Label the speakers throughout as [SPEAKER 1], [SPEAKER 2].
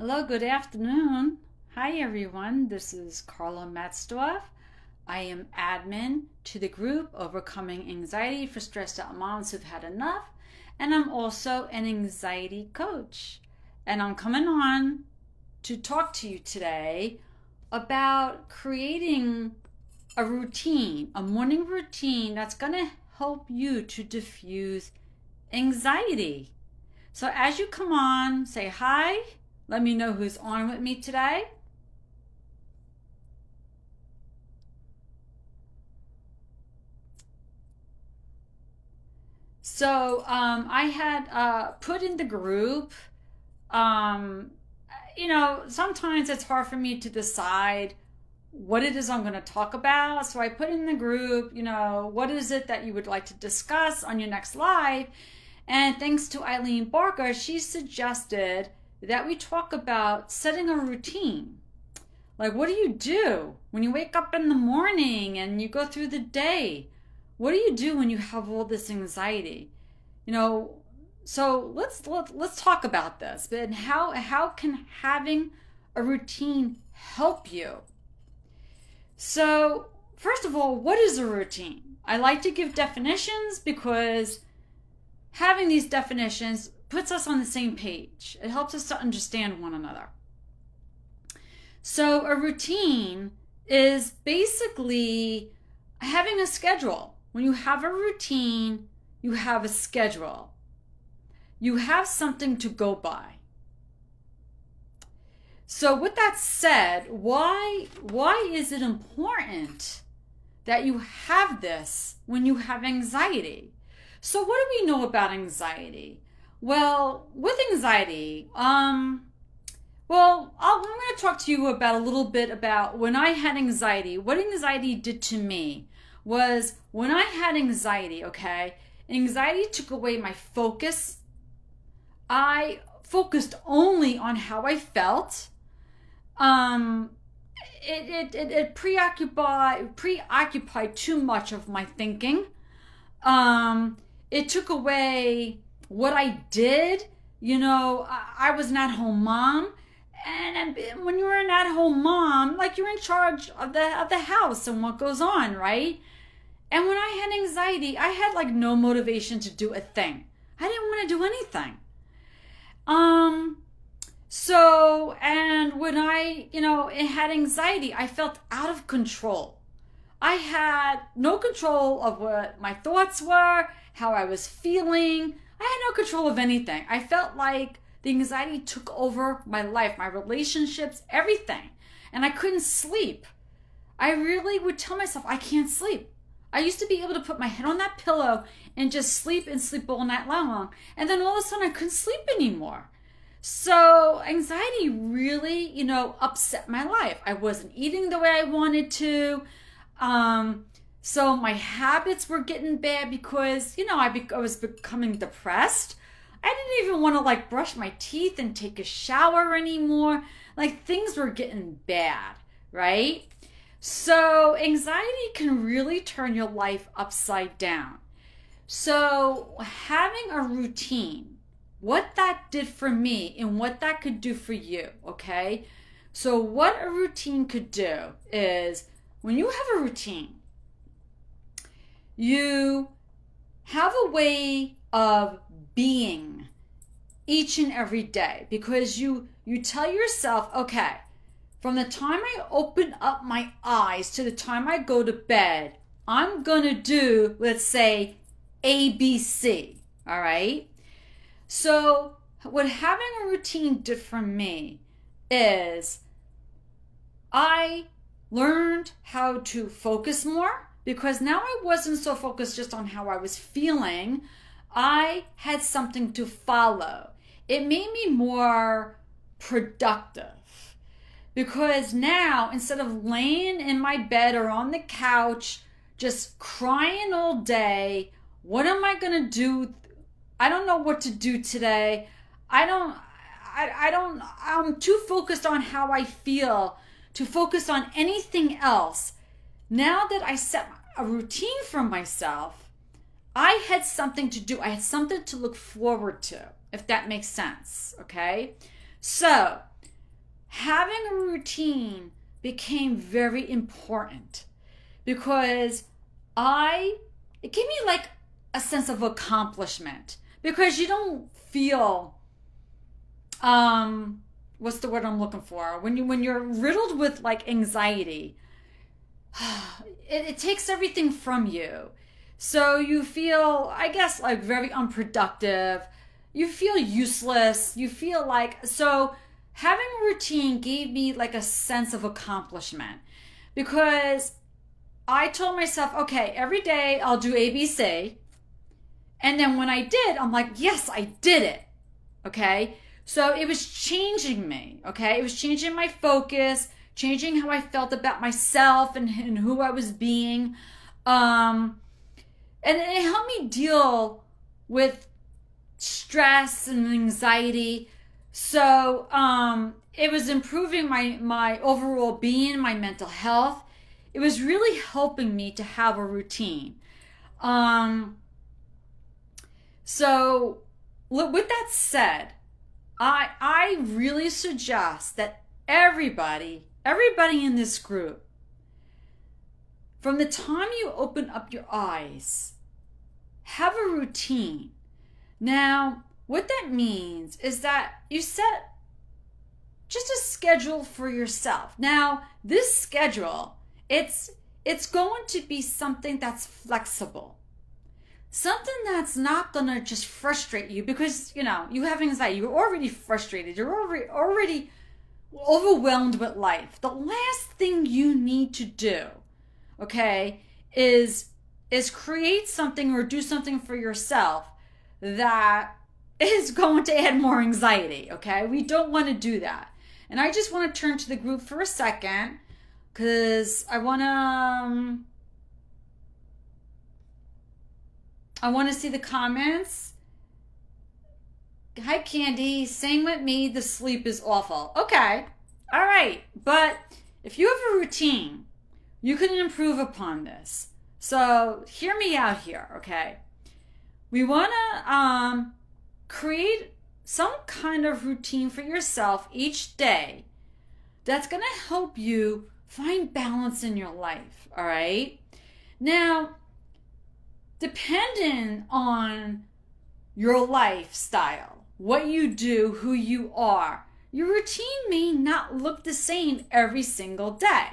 [SPEAKER 1] Hello, good afternoon. Hi, everyone. This is Carla Metzdorf. I am admin to the group Overcoming Anxiety for Stressed Out Moms Who've Had Enough, and I'm also an anxiety coach. And I'm coming on to talk to you today about creating a routine, a morning routine that's going to help you to diffuse anxiety. So as you come on, say hi. Let me know who's on with me today. So I had put in the group, um, sometimes it's hard for me to decide what it is I'm going to talk about. So I put in the group, what is it that you would like to discuss on your next live? And thanks to Eileen Barker, she suggested that we talk about setting a routine. Like, what do you do when you wake up in the morning and you go through the day? What do you do when you have all this anxiety? You know, so let's talk about this. But how can having a routine help you? So, first of all, what is a routine? I like to give definitions because having these definitions puts us on the same page. It helps us to understand one another. So a routine is basically having a schedule. When you have a routine, you have a schedule. You have something to go by. So with that said, why is it important that you have this when you have anxiety? So what do we know about anxiety? Well, with anxiety, I'm going to talk to you about a little bit about when I had anxiety. What anxiety did to me was when I had anxiety, okay, anxiety took away my focus. I focused only on how I felt. It preoccupied too much of my thinking. It took away what I did. I was an at-home mom, and when you're an at-home mom, like, you're in charge of the house and what goes on, right? And when I had anxiety, I had like no motivation to do a thing. I didn't want to do anything. So, and when I had anxiety, I felt out of control. I had no control of what my thoughts were, how I was feeling. I had no control of anything. I felt like the anxiety took over my life, my relationships, everything. And I couldn't sleep. I really would tell myself, I can't sleep. I used to be able to put my head on that pillow and just sleep and sleep all night long. And then all of a sudden I couldn't sleep anymore. So anxiety really, upset my life. I wasn't eating the way I wanted to. So my habits were getting bad because, I was becoming depressed. I didn't even want to like brush my teeth and take a shower anymore. Like, things were getting bad, right? So anxiety can really turn your life upside down. So having a routine, what that did for me and what that could do for you, okay? So what a routine could do is, when you have a routine, you have a way of being each and every day, because you tell yourself, okay, from the time I open up my eyes to the time I go to bed, I'm going to do, let's say, ABC, all right? So what having a routine did for me is I learned how to focus more, because now I wasn't so focused just on how I was feeling. I had something to follow. It made me more productive, because now, instead of laying in my bed or on the couch just crying all day, what am I going to do? I don't know what to do today. I'm too focused on how I feel to focus on anything else. Now that I set a routine for myself, I had something to do. I had something to look forward to, if that makes sense, okay? So having a routine became very important because it gave me like a sense of accomplishment, because you don't feel, what's the word I'm looking for? When you're riddled with like anxiety, it takes everything from you. So you feel, I guess, like very unproductive. You feel useless. You feel like, so having a routine gave me like a sense of accomplishment, because I told myself, okay, every day I'll do ABC. And then when I did, I'm like, yes, I did it. Okay. So it was changing me. Okay. It was changing my focus, changing how I felt about myself and who I was being. And it helped me deal with stress and anxiety. So it was improving my overall being, my mental health. It was really helping me to have a routine. So with that said, I really suggest that everybody in this group, from the time you open up your eyes, have a routine. Now, what that means is that you set just a schedule for yourself. Now, this schedule, it's going to be something that's flexible. Something that's not going to just frustrate you, because, you have anxiety. You're already frustrated. You're already overwhelmed with life. The last thing you need to do, okay, is create something or do something for yourself that is going to add more anxiety, okay? We don't want to do that. And I just want to turn to the group for a second, because I want to see the comments. Hi, Candy. Sing with me. The sleep is awful. Okay. All right. But if you have a routine, you can improve upon this. So hear me out here, okay? We want to create some kind of routine for yourself each day that's going to help you find balance in your life, all right? Now, depending on your lifestyle, what you do, who you are, your routine may not look the same every single day,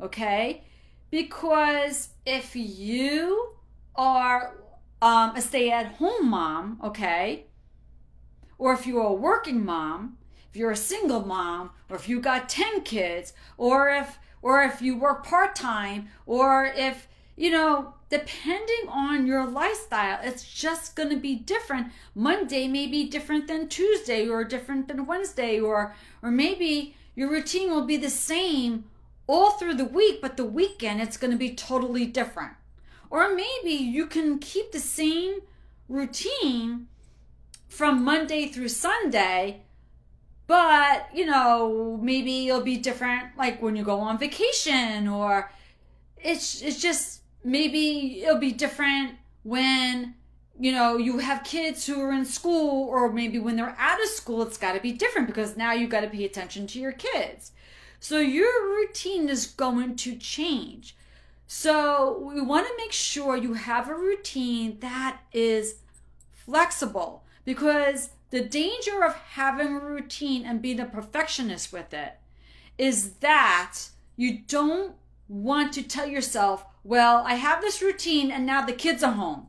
[SPEAKER 1] okay? Because if you are a stay-at-home mom, okay, or if you're a working mom, if you're a single mom, or if you got 10 kids, or if you work part-time, or if, depending on your lifestyle, it's just going to be different. Monday may be different than Tuesday, or different than Wednesday, or maybe your routine will be the same all through the week, but the weekend it's going to be totally different. Or maybe you can keep the same routine from Monday through Sunday, but, maybe it'll be different like when you go on vacation, or it's just, maybe it'll be different when, you have kids who are in school, or maybe when they're out of school, it's got to be different because now you got to pay attention to your kids. So your routine is going to change. So we want to make sure you have a routine that is flexible, because the danger of having a routine and being a perfectionist with it is that you don't want to tell yourself, well, I have this routine and now the kids are home.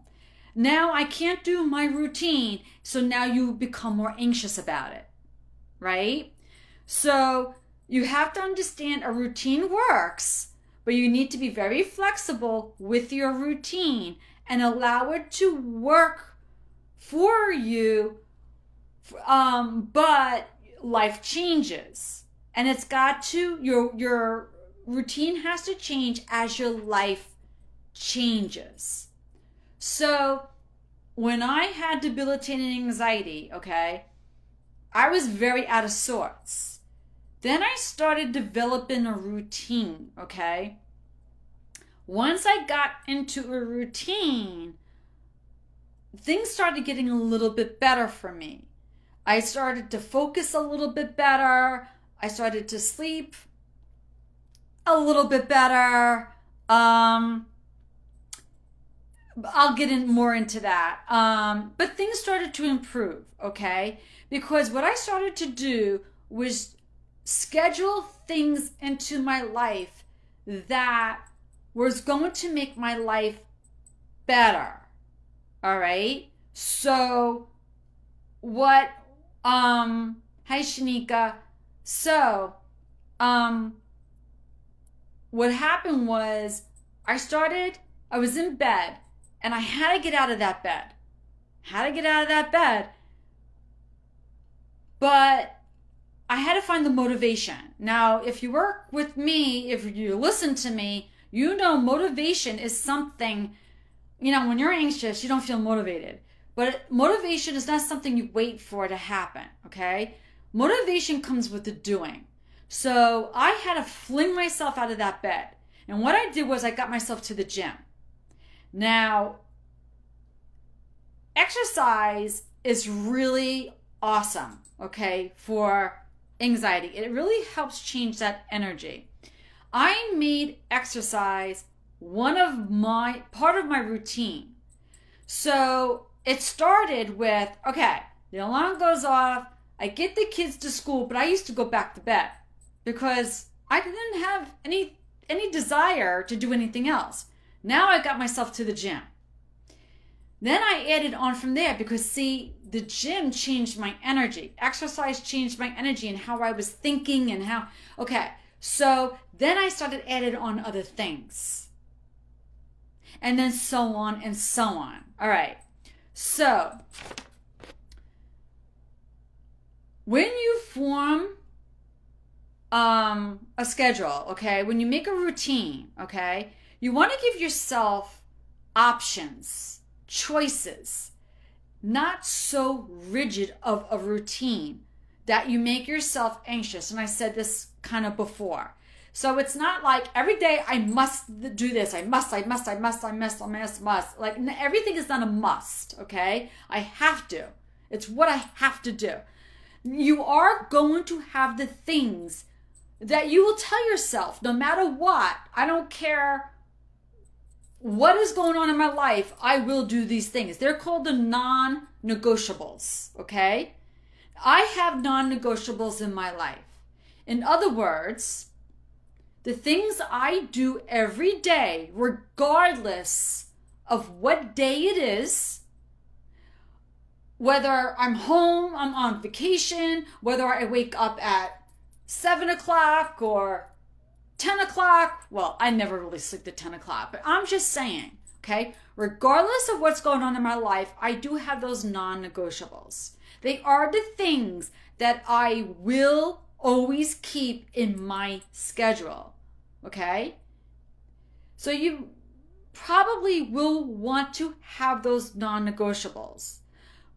[SPEAKER 1] Now I can't do my routine. So now you become more anxious about it, right? So you have to understand a routine works, but you need to be very flexible with your routine and allow it to work for you. But life changes, and it's got to, your routine has to change as your life changes. So when I had debilitating anxiety, okay, I was very out of sorts. Then I started developing a routine, okay? Once I got into a routine, things started getting a little bit better for me. I started to focus a little bit better. I started to sleep a little bit better. I'll get in more into that. But things started to improve, okay? Because what I started to do was schedule things into my life that was going to make my life better. All right? So what hi Shanika. So what happened was I was in bed and I had to get out of that bed. But I had to find the motivation. Now, if you work with me, if you listen to me, you know motivation is something, when you're anxious, you don't feel motivated. But motivation is not something you wait for to happen, okay? Motivation comes with the doing. So I had to fling myself out of that bed. And what I did was I got myself to the gym. Now, exercise is really awesome, okay, for anxiety. It really helps change that energy. I made exercise part of my routine. So it started with, okay, the alarm goes off, I get the kids to school, but I used to go back to bed because I didn't have any desire to do anything else. Now I got myself to the gym. Then I added on from there because, see, the gym changed my energy. Exercise changed my energy and how I was thinking and how, okay. So then I started adding on other things. And then so on and so on. All right. So when you form a schedule, okay, when you make a routine, okay, you want to give yourself options, choices, not so rigid of a routine that you make yourself anxious. And I said this kind of before. So it's not like every day I must do this. I must. Like everything is not a must, okay? I have to. It's what I have to do. You are going to have the things that you will tell yourself, no matter what, I don't care what is going on in my life, I will do these things. They're called the non-negotiables, okay? I have non-negotiables in my life. In other words, the things I do every day, regardless of what day it is, whether I'm home, I'm on vacation, whether I wake up at 7 o'clock or 10 o'clock. Well, I never really sleep at 10 o'clock, but I'm just saying, okay? Regardless of what's going on in my life, I do have those non-negotiables. They are the things that I will always keep in my schedule, okay? So you probably will want to have those non-negotiables.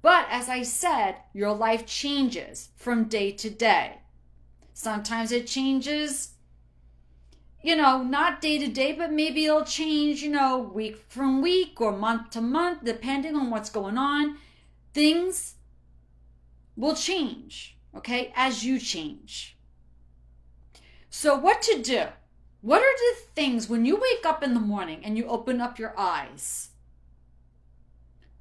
[SPEAKER 1] But as I said, your life changes from day to day. Sometimes it changes, not day to day, but maybe it'll change, week from week or month to month, depending on what's going on. Things will change, okay, as you change. So what to do? What are the things when you wake up in the morning and you open up your eyes?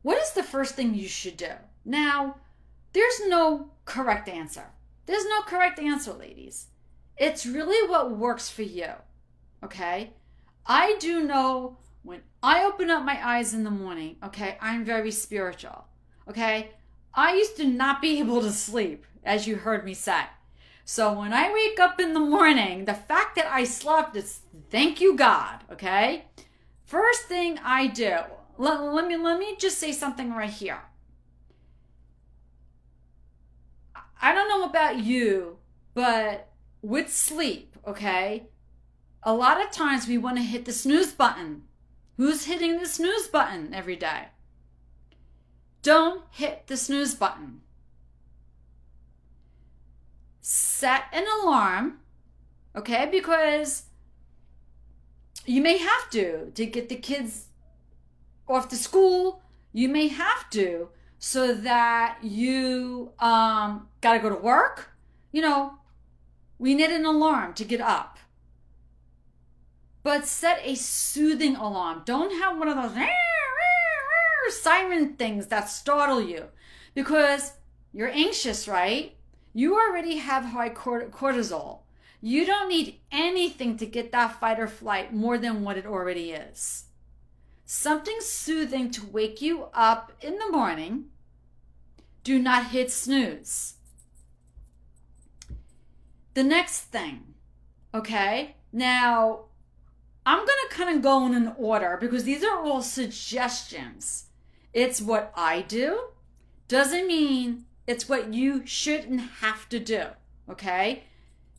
[SPEAKER 1] What is the first thing you should do? Now, there's no correct answer. There's no correct answer, ladies. It's really what works for you, okay? I do know when I open up my eyes in the morning, okay, I'm very spiritual, okay? I used to not be able to sleep, as you heard me say. So when I wake up in the morning, the fact that I slept is thank you, God, okay? First thing I do, let me just say something right here. I don't know about you, but with sleep, okay, a lot of times we want to hit the snooze button. Who's hitting the snooze button every day? Don't hit the snooze button. Set an alarm, okay, because you may have to get the kids off to school. You may have to so that you got to go to work, We need an alarm to get up. But set a soothing alarm. Don't have one of those siren things that startle you, because you're anxious, right? You already have high cortisol. You don't need anything to get that fight or flight more than what it already is. Something soothing to wake you up in the morning. Do not hit snooze. The next thing, okay? Now, I'm going to kind of go in an order because these are all suggestions. It's what I do. Doesn't mean it's what you shouldn't have to do, okay?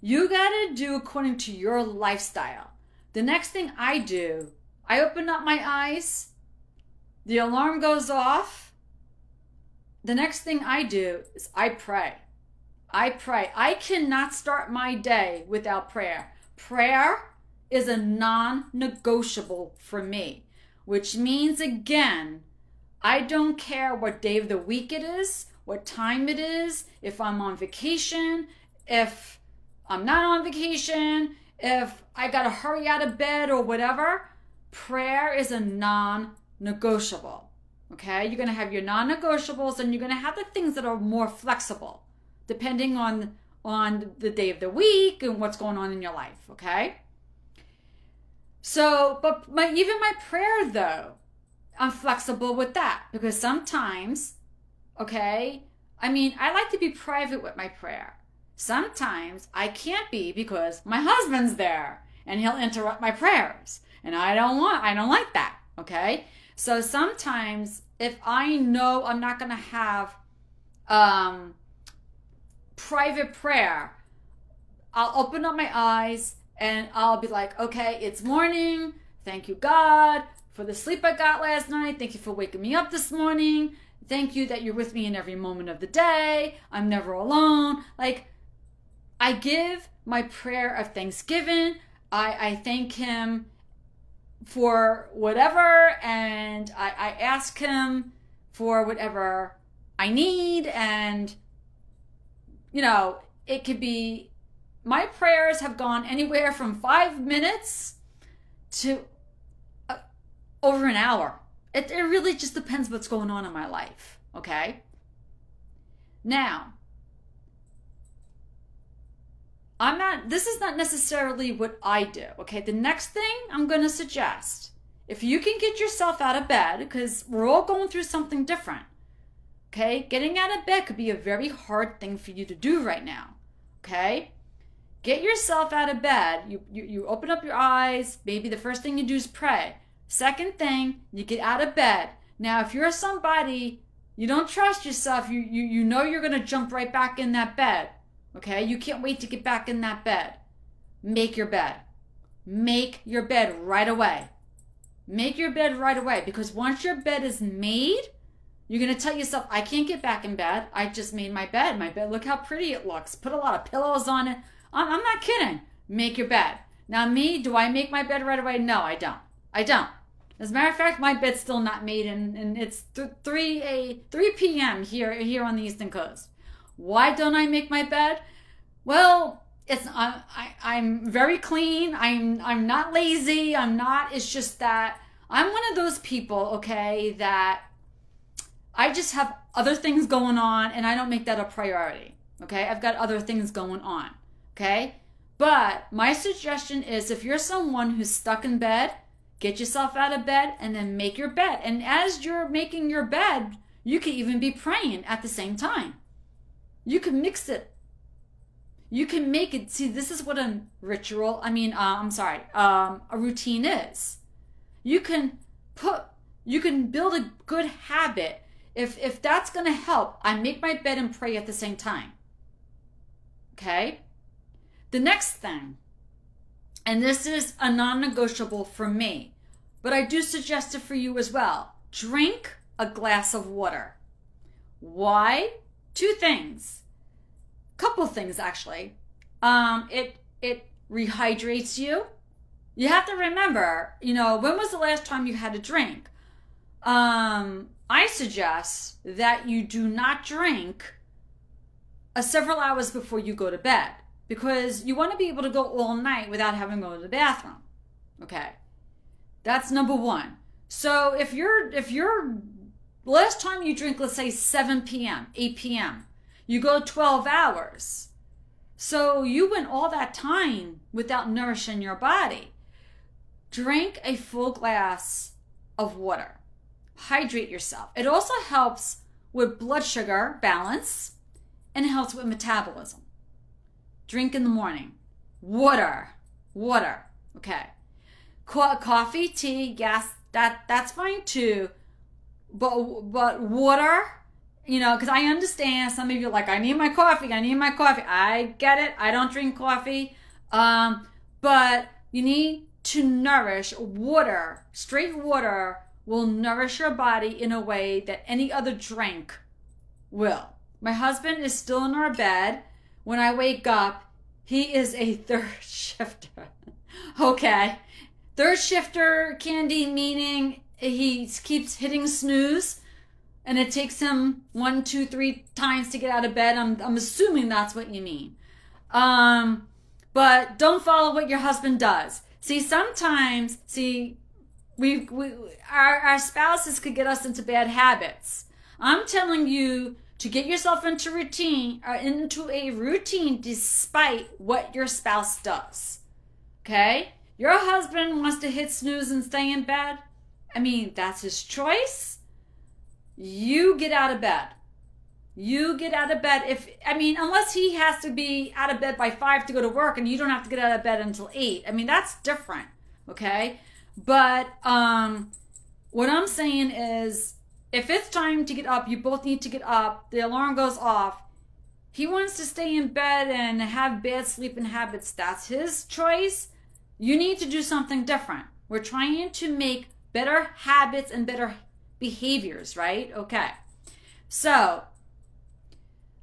[SPEAKER 1] You got to do according to your lifestyle. The next thing I do, I open up my eyes, the alarm goes off. The next thing I do is I pray. I pray. I cannot start my day without prayer. Prayer is a non-negotiable for me, which means, again, I don't care what day of the week it is, what time it is, if I'm on vacation, if I'm not on vacation, if I got to hurry out of bed or whatever. Prayer is a non-negotiable, okay? You're going to have your non-negotiables, and you're going to have the things that are more flexible, depending on the day of the week and what's going on in your life, okay? So, but even my prayer, though, I'm flexible with that, because sometimes, okay, I mean, I like to be private with my prayer. Sometimes I can't be because my husband's there and he'll interrupt my prayers, and I don't like that, okay? So sometimes if I know I'm not going to have private prayer, I'll open up my eyes and I'll be like, okay, it's morning. Thank you, God, for the sleep I got last night. Thank you for waking me up this morning. Thank you that you're with me in every moment of the day. I'm never alone. Like, I give my prayer of thanksgiving. I thank him for whatever, and I ask him for whatever I need. And, you know, it could be, my prayers have gone anywhere from 5 minutes to over an hour. It really just depends what's going on in my life, okay? Now, this is not necessarily what I do, okay? The next thing I'm going to suggest, if you can get yourself out of bed, because we're all going through something different, okay? Getting out of bed could be a very hard thing for you to do right now, okay? Get yourself out of bed. You open up your eyes. Maybe the first thing you do is pray. Second thing, you get out of bed. Now, if you're somebody, you don't trust yourself, you know you're going to jump right back in that bed. Okay? You can't wait to get back in that bed. Make your bed. Make your bed right away. Make your bed right away, because once your bed is made, you're going to tell yourself, I can't get back in bed. I just made my bed. My bed, look how pretty it looks. Put a lot of pillows on it. I'm not kidding. Make your bed. Now me, do I make my bed right away? No, I don't. I don't. As a matter of fact, my bed's still not made, and it's 3 p.m. here on the Eastern Coast. Why don't I make my bed? Well, I'm very clean. I'm not lazy. It's just that I'm one of those people, okay, that I just have other things going on, and I don't make that a priority. Okay? I've got other things going on. Okay? But my suggestion is, if you're someone who's stuck in bed, get yourself out of bed and then make your bed. And as you're making your bed, you can even be praying at the same time. You can mix it. You can make it. See, this is what a routine is. You can build a good habit. If that's going to help, I make my bed and pray at the same time. Okay? The next thing, and this is a non-negotiable for me, but I do suggest it for you as well. Drink a glass of water. Why? 2 things. Couple things, actually. It rehydrates you. You have to remember, when was the last time you had a drink? I suggest that you do not drink several hours before you go to bed, because you want to be able to go all night without having to go to the bathroom. Okay. That's number one. So if you're last time you drink, let's say 7 p.m., 8 p.m., you go 12 hours. So you went all that time without nourishing your body. Drink a full glass of water. Hydrate yourself. It also helps with blood sugar balance and it helps with metabolism. Drink in the morning. Water. Okay. Coffee, tea, gas, that's fine too. But water, because I understand some of you are like, I need my coffee. I get it. I don't drink coffee. But you need to nourish water. Straight water will nourish your body in a way that any other drink will. My husband is still in our bed. When I wake up, he is a third shifter. Okay. Third shifter, Candy, meaning he keeps hitting snooze and it takes him 1, 2, 3 times to get out of bed. I'm assuming that's what you mean. But don't follow what your husband does. Sometimes our spouses could get us into bad habits. I'm telling you to get yourself into a routine despite what your spouse does. Okay? Your husband wants to hit snooze and stay in bed. That's his choice. You get out of bed. Unless he has to be out of bed by 5 to go to work and you don't have to get out of bed until 8. That's different. Okay? But what I'm saying is, if it's time to get up, you both need to get up. The alarm goes off. He wants to stay in bed and have bad sleeping habits. That's his choice. You need to do something different. We're trying to make better habits and better behaviors, right? Okay. So,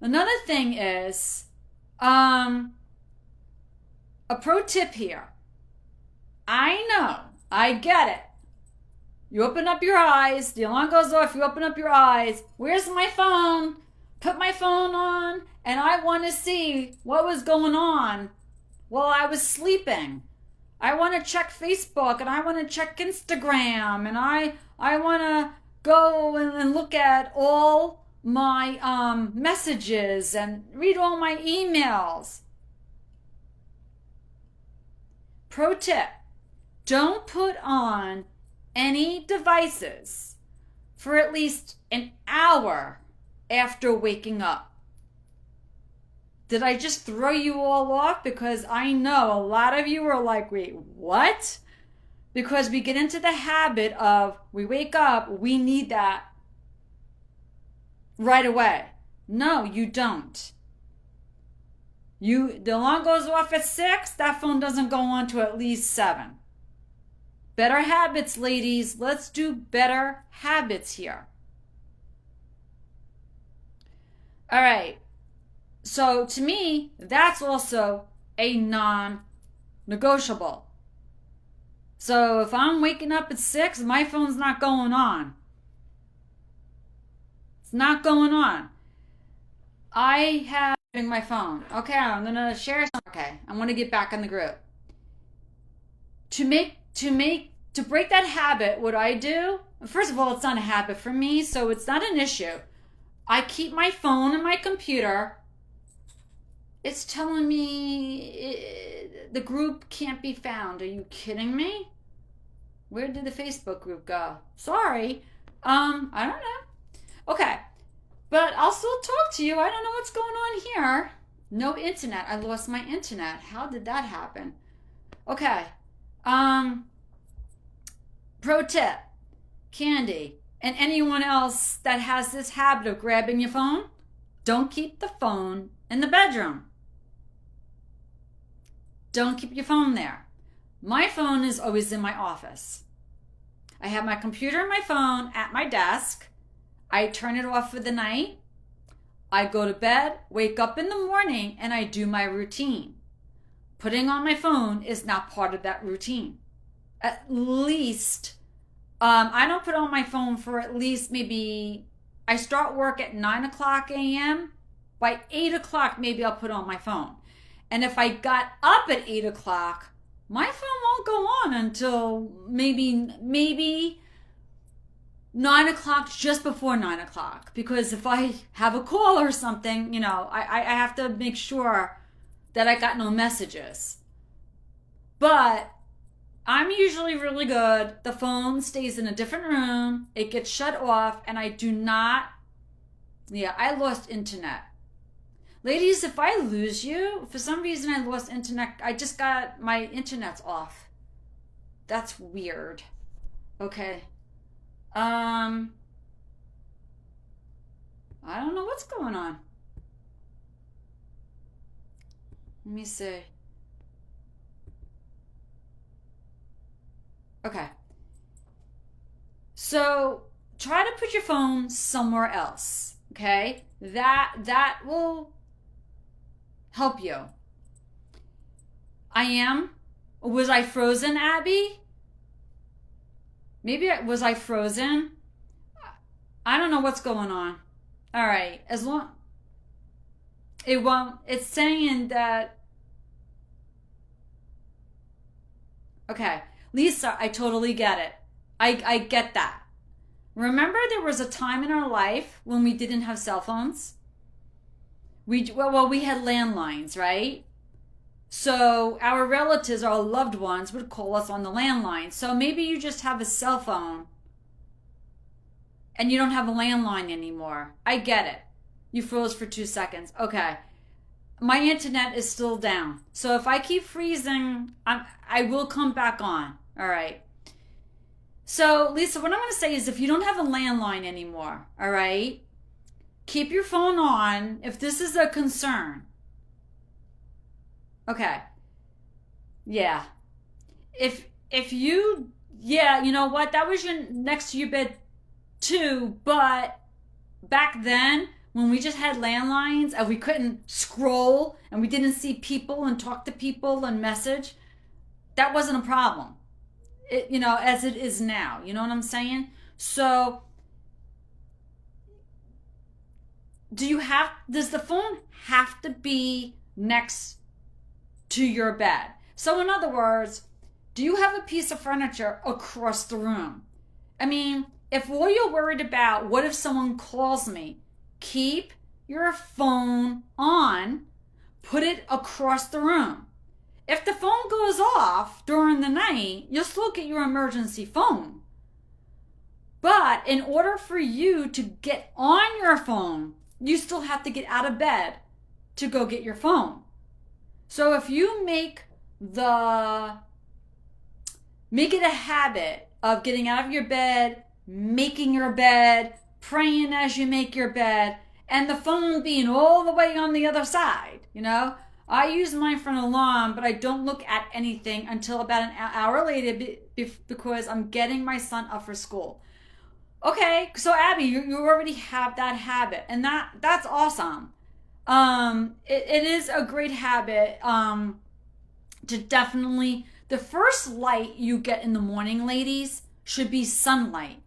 [SPEAKER 1] another thing is, a pro tip here. I know, I get it. You open up your eyes, the alarm goes off, you open up your eyes. Where's my phone? Put my phone on, and I want to see what was going on while I was sleeping. I want to check Facebook, and I want to check Instagram, and I want to go and look at all my messages and read all my emails. Pro tip, don't put on any devices for at least an hour after waking up. Did I just throw you all off? Because I know a lot of you are like, wait, what? Because we get into the habit of, we wake up, we need that right away. No, you don't. The alarm goes off at 6, that phone doesn't go on to at least 7. Better habits, ladies. Let's do better habits here. All right. So to me, that's also a non-negotiable. So if I'm waking up at 6, my phone's not going on. It's not going on. I have my phone. Okay, I'm going to share something. Okay, I'm going to get back in the group. To break that habit, what I do, first of all, it's not a habit for me, so it's not an issue. I keep my phone and my computer. It's telling me the group can't be found. Are you kidding me? Where did the Facebook group go? Sorry. I don't know. Okay. But I'll still talk to you. I don't know what's going on here. No internet. I lost my internet. How did that happen? Okay. Pro tip. Candy. And anyone else that has this habit of grabbing your phone, don't keep the phone in the bedroom. Don't keep your phone there. My phone is always in my office. I have my computer and my phone at my desk. I turn it off for the night. I go to bed, wake up in the morning, and I do my routine. Putting on my phone is not part of that routine. At least, I don't put on my phone for at least maybe, I start work at 9 o'clock a.m. By 8 o'clock, maybe I'll put on my phone. And if I got up at 8 o'clock, my phone won't go on until maybe 9 o'clock, just before 9 o'clock. Because if I have a call or something, I have to make sure that I got no messages. But I'm usually really good. The phone stays in a different room. It gets shut off, and I do not. Yeah, I lost internet. Ladies, if I lose you, for some reason I lost internet. I just got my internet's off. That's weird. Okay. I don't know what's going on. Let me see. Okay. So try to put your phone somewhere else. Okay? That will help you. Was I frozen, Abby? Was I frozen? I don't know what's going on. All right. It's saying that. Okay. Lisa, I totally get it. I get that. Remember there was a time in our life when we didn't have cell phones? We had landlines, right? So our relatives, our loved ones would call us on the landline. So maybe you just have a cell phone and you don't have a landline anymore. I get it. You froze for 2 seconds. Okay. My internet is still down. So if I keep freezing, I will come back on. All right. So, Lisa, what I'm going to say is if you don't have a landline anymore, all right, keep your phone on if this is a concern. Okay. Yeah. If you, yeah, you know what? That was next to your bed too, but back then when we just had landlines and we couldn't scroll and we didn't see people and talk to people and message, that wasn't a problem. As it is now. You know what I'm saying? So does the phone have to be next to your bed? So in other words, do you have a piece of furniture across the room? I mean, if all you're worried about, what if someone calls me? Keep your phone on, put it across the room. If the phone goes off during the night, you'll still get your emergency phone. But in order for you to get on your phone, you still have to get out of bed to go get your phone. So if you make it a habit of getting out of your bed, making your bed, praying as you make your bed, and the phone being all the way on the other side, I use mine for an alarm, but I don't look at anything until about an hour later because I'm getting my son up for school. Okay, so Abby, you already have that habit, and that's awesome. It is a great habit to definitely. The first light you get in the morning, ladies, should be sunlight,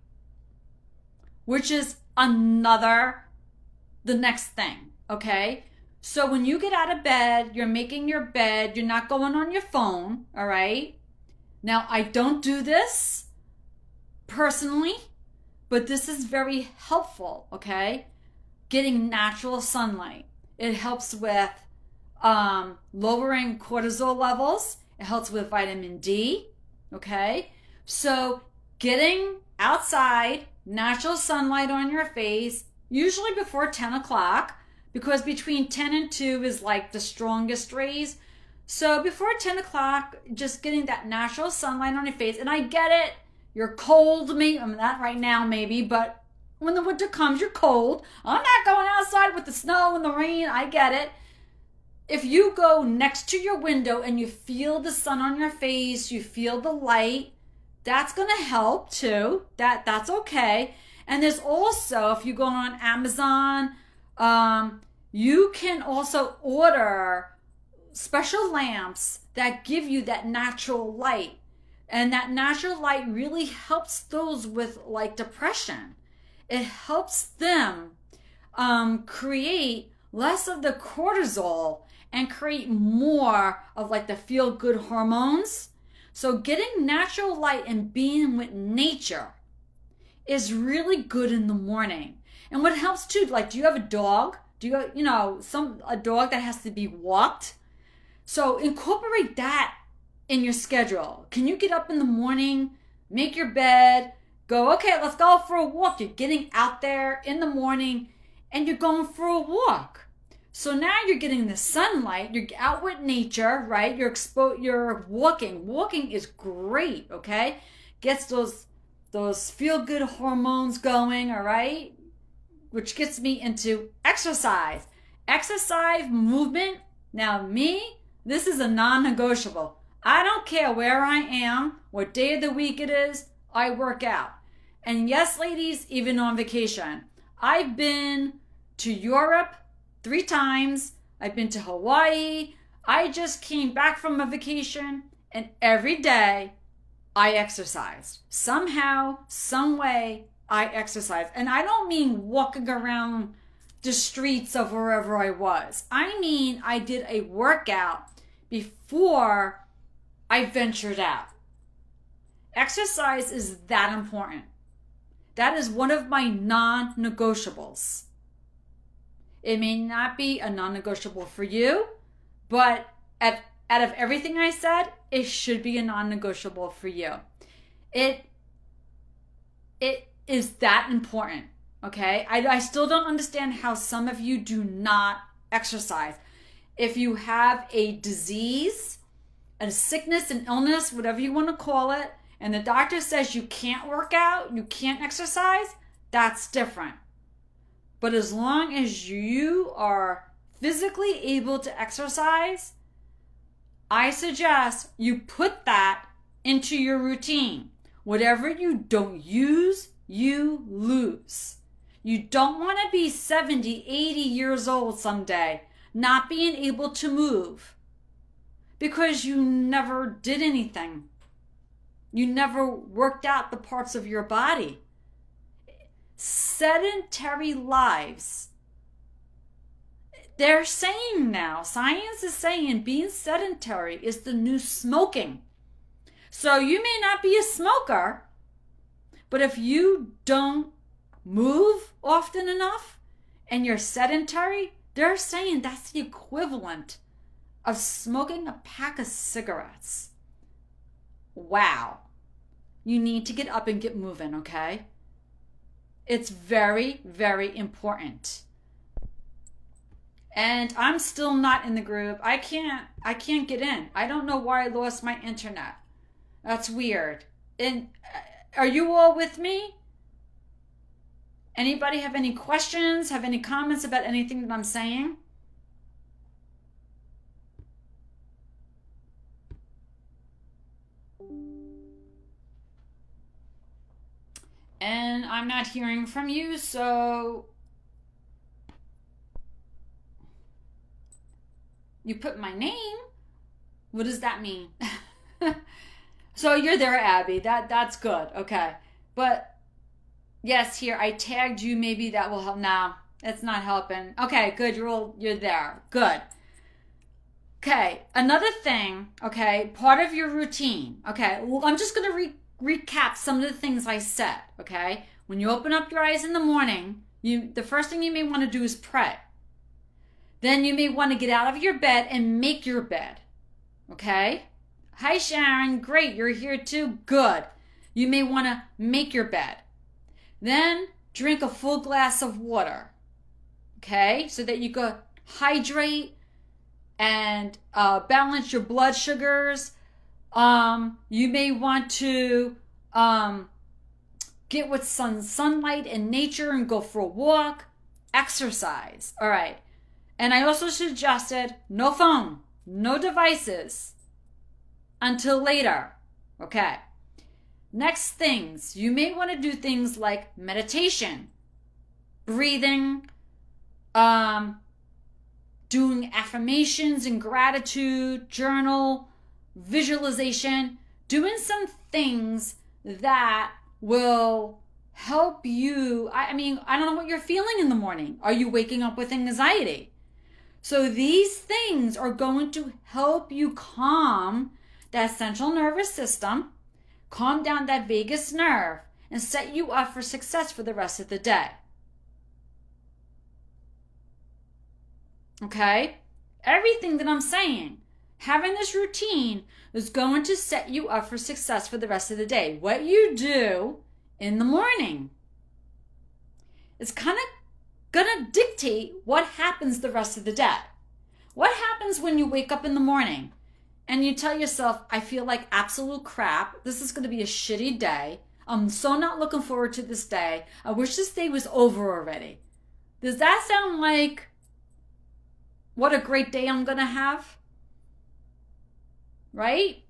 [SPEAKER 1] which is the next thing. Okay. So when you get out of bed, you're making your bed, you're not going on your phone, all right? Now, I don't do this personally, but this is very helpful, okay? Getting natural sunlight. It helps with lowering cortisol levels. It helps with vitamin D, okay? So getting outside, natural sunlight on your face, usually before 10 o'clock, because between 10 and 2 is like the strongest rays. So before 10 o'clock, just getting that natural sunlight on your face. And I get it. You're cold, not right now maybe, but when the winter comes, you're cold. I'm not going outside with the snow and the rain. I get it. If you go next to your window and you feel the sun on your face, you feel the light, that's going to help too. That's okay. And there's also, if you go on Amazon, you can also order special lamps that give you that natural light. And that natural light really helps those with like depression. It helps them create less of the cortisol and create more of like the feel-good hormones. So getting natural light and being with nature is really good in the morning. And what helps too, like, do you have a dog? Do you, a dog that has to be walked? So incorporate that in your schedule. Can you get up in the morning, make your bed, go, okay, let's go for a walk. You're getting out there in the morning and you're going for a walk. So now you're getting the sunlight, you're out with nature, right? You're walking. Walking is great, okay? Gets those feel-good hormones going, all right? Which gets me into exercise. Exercise, movement. Now me, this is a non-negotiable. I don't care where I am, what day of the week it is, I work out. And yes, ladies, even on vacation. I've been to Europe 3 times. I've been to Hawaii. I just came back from a vacation, and every day I exercised. Somehow, some way, I exercise. And I don't mean walking around the streets of wherever I was. I mean, I did a workout before I ventured out. Exercise is that important. That is one of my non-negotiables. It may not be a non-negotiable for you, but out of everything I said, it should be a non-negotiable for you. It is that important, okay? I still don't understand how some of you do not exercise. If you have a disease, a sickness, an illness, whatever you want to call it, and the doctor says you can't work out, you can't exercise, that's different. But as long as you are physically able to exercise, I suggest you put that into your routine. Whatever you don't use, you lose. You don't want to be 70, 80 years old someday, not being able to move because you never did anything. You never worked out the parts of your body. Sedentary lives. They're saying now, science is saying being sedentary is the new smoking. So you may not be a smoker, but if you don't move often enough and you're sedentary, they're saying that's the equivalent of smoking a pack of cigarettes. Wow. You need to get up and get moving, okay? It's very, very important. And I'm still not in the group. I can't get in. I don't know why I lost my internet. That's weird. And are you all with me? Anybody have any questions? Have any comments about anything that I'm saying? And I'm not hearing from you, so you put my name. What does that mean? So you're there, Abby. That's good. Okay. But yes, here I tagged you. Maybe that will help. No, it's not helping. Okay, good. You're there. Good. Okay. Another thing. Okay. Part of your routine. Okay. Well, I'm just gonna recap some of the things I said. Okay. When you open up your eyes in the morning, the first thing you may want to do is pray. Then you may want to get out of your bed and make your bed. Okay. Hi, Sharon. Great. You're here too. Good. You may want to make your bed. Then drink a full glass of water. Okay. So that you can hydrate and balance your blood sugars. You may want to get with some sunlight and nature and go for a walk. Exercise. All right. And I also suggested no phone, no devices until later. Okay. Next things, you may want to do things like meditation, breathing, doing affirmations and gratitude, journal, visualization, doing some things that will help you. I mean, I don't know what you're feeling in the morning. Are you waking up with anxiety? So these things are going to help you calm that central nervous system, calm down that vagus nerve, and set you up for success for the rest of the day. Okay? Everything that I'm saying, having this routine is going to set you up for success for the rest of the day. What you do in the morning is kind of going to dictate what happens the rest of the day. What happens when you wake up in the morning and you tell yourself, I feel like absolute crap. This is going to be a shitty day. I'm so not looking forward to this day. I wish this day was over already. Does that sound like what a great day I'm going to have? Right?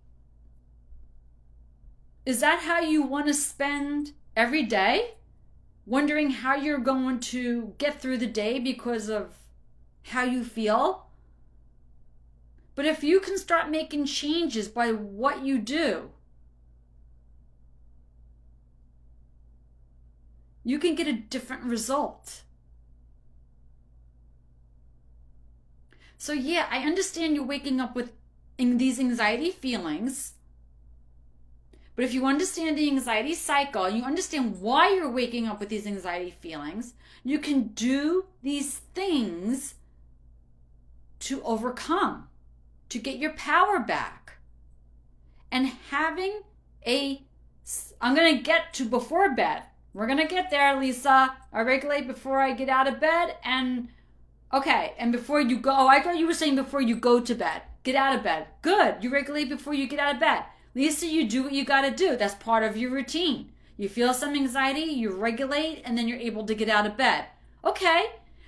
[SPEAKER 1] Is that how you want to spend every day? Wondering how you're going to get through the day because of how you feel? But if you can start making changes by what you do, you can get a different result. So yeah, I understand you're waking up with these anxiety feelings. But if you understand the anxiety cycle, you understand why you're waking up with these anxiety feelings, you can do these things to overcome, to get your power back. And having I'm going to get to before bed. We're going to get there, Lisa. I regulate before I get out of bed. And before you go, I thought you were saying before you go to bed. Get out of bed. Good. You regulate before you get out of bed. Lisa, you do what you got to do. That's part of your routine. You feel some anxiety, you regulate, and then you're able to get out of bed. Okay.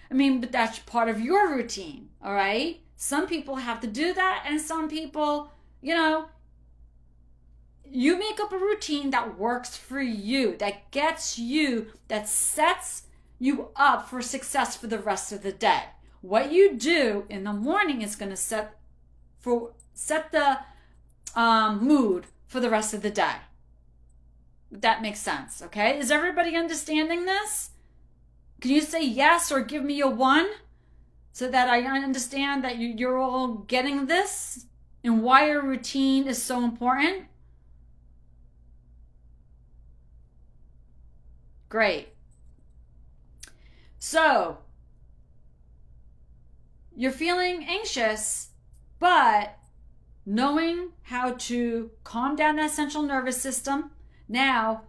[SPEAKER 1] But that's part of your routine. All right. Some people have to do that. And some people, you make up a routine that works for you, that gets you, that sets you up for success for the rest of the day. What you do in the morning is going to set the mood for the rest of the day. That makes sense, okay? Is everybody understanding this? Can you say yes or give me a 1 so that I understand that you're all getting this and why your routine is so important? Great. So, you're feeling anxious, but knowing how to calm down that central nervous system. Now,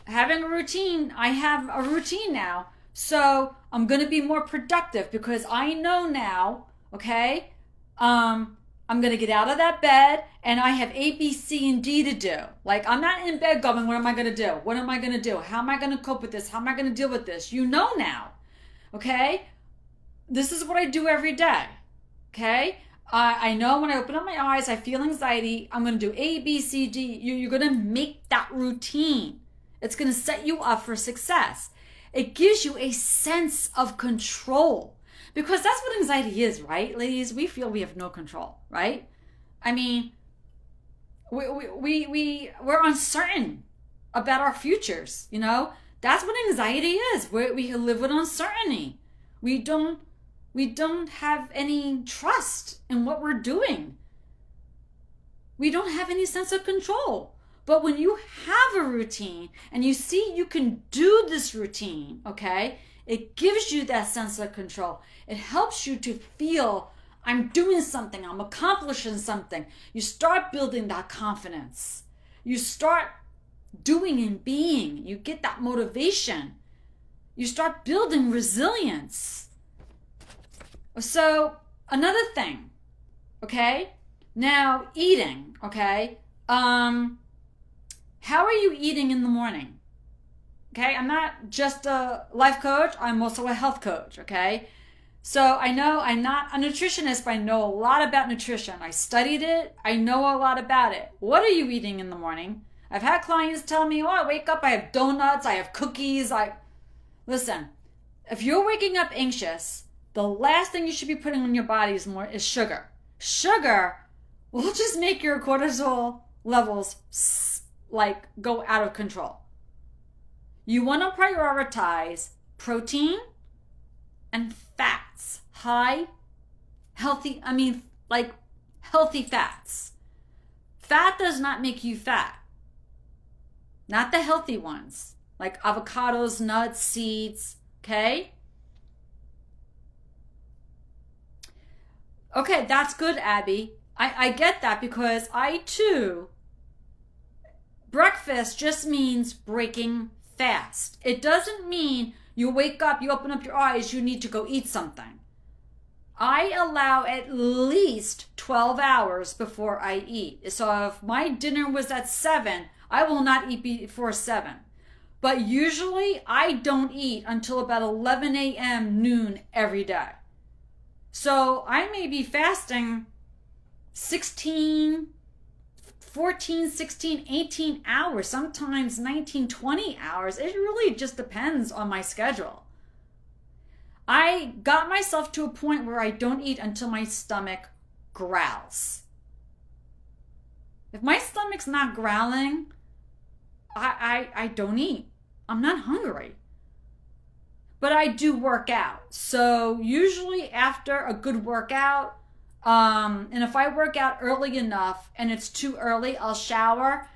[SPEAKER 1] having a routine, I have a routine now. So I'm going to be more productive because I know now, okay, I'm going to get out of that bed and I have A, B, C, and D to do. Like, I'm not in bed going, what am I going to do? What am I going to do? How am I going to cope with this? How am I going to deal with this? You know now, okay? This is what I do every day, okay? I know when I open up my eyes, I feel anxiety. I'm going to do A, B, C, D. You're going to make that routine. It's going to set you up for success. It gives you a sense of control because that's what anxiety is, right, ladies? We feel we have no control, right? We're uncertain about our futures, That's what anxiety is. We live with uncertainty. We don't have any trust in what we're doing. We don't have any sense of control. But when you have a routine and you see you can do this routine, okay, it gives you that sense of control. It helps you to feel I'm doing something, I'm accomplishing something. You start building that confidence. You start doing and being. You get that motivation. You start building resilience. So another thing, okay? Now eating, okay? How are you eating in the morning? Okay, I'm not just a life coach, I'm also a health coach, okay? So I know I'm not a nutritionist, but I know a lot about nutrition. I studied it, I know a lot about it. What are you eating in the morning? I've had clients tell me, I wake up, I have donuts, I have cookies, Listen, if you're waking up anxious, the last thing you should be putting in your body is sugar. Sugar will just make your cortisol levels go out of control. You want to prioritize protein and fats, high like healthy fats. Fat does not make you fat. Not the healthy ones, like avocados, nuts, seeds, okay? Okay, that's good, Abby. I get that because I too, breakfast just means breaking fast. It doesn't mean you wake up, you open up your eyes, you need to go eat something. I allow at least 12 hours before I eat. So if my dinner was at 7, I will not eat before 7. But usually I don't eat until about 11 a.m. noon every day. So I may be fasting 14, 16, 18 hours, sometimes 19, 20 hours. It really just depends on my schedule. I got myself to a point where I don't eat until my stomach growls. If my stomach's not growling, I don't eat. I'm not hungry. But I do work out. So usually after a good workout, and if I work out early enough and it's too early, I'll shower.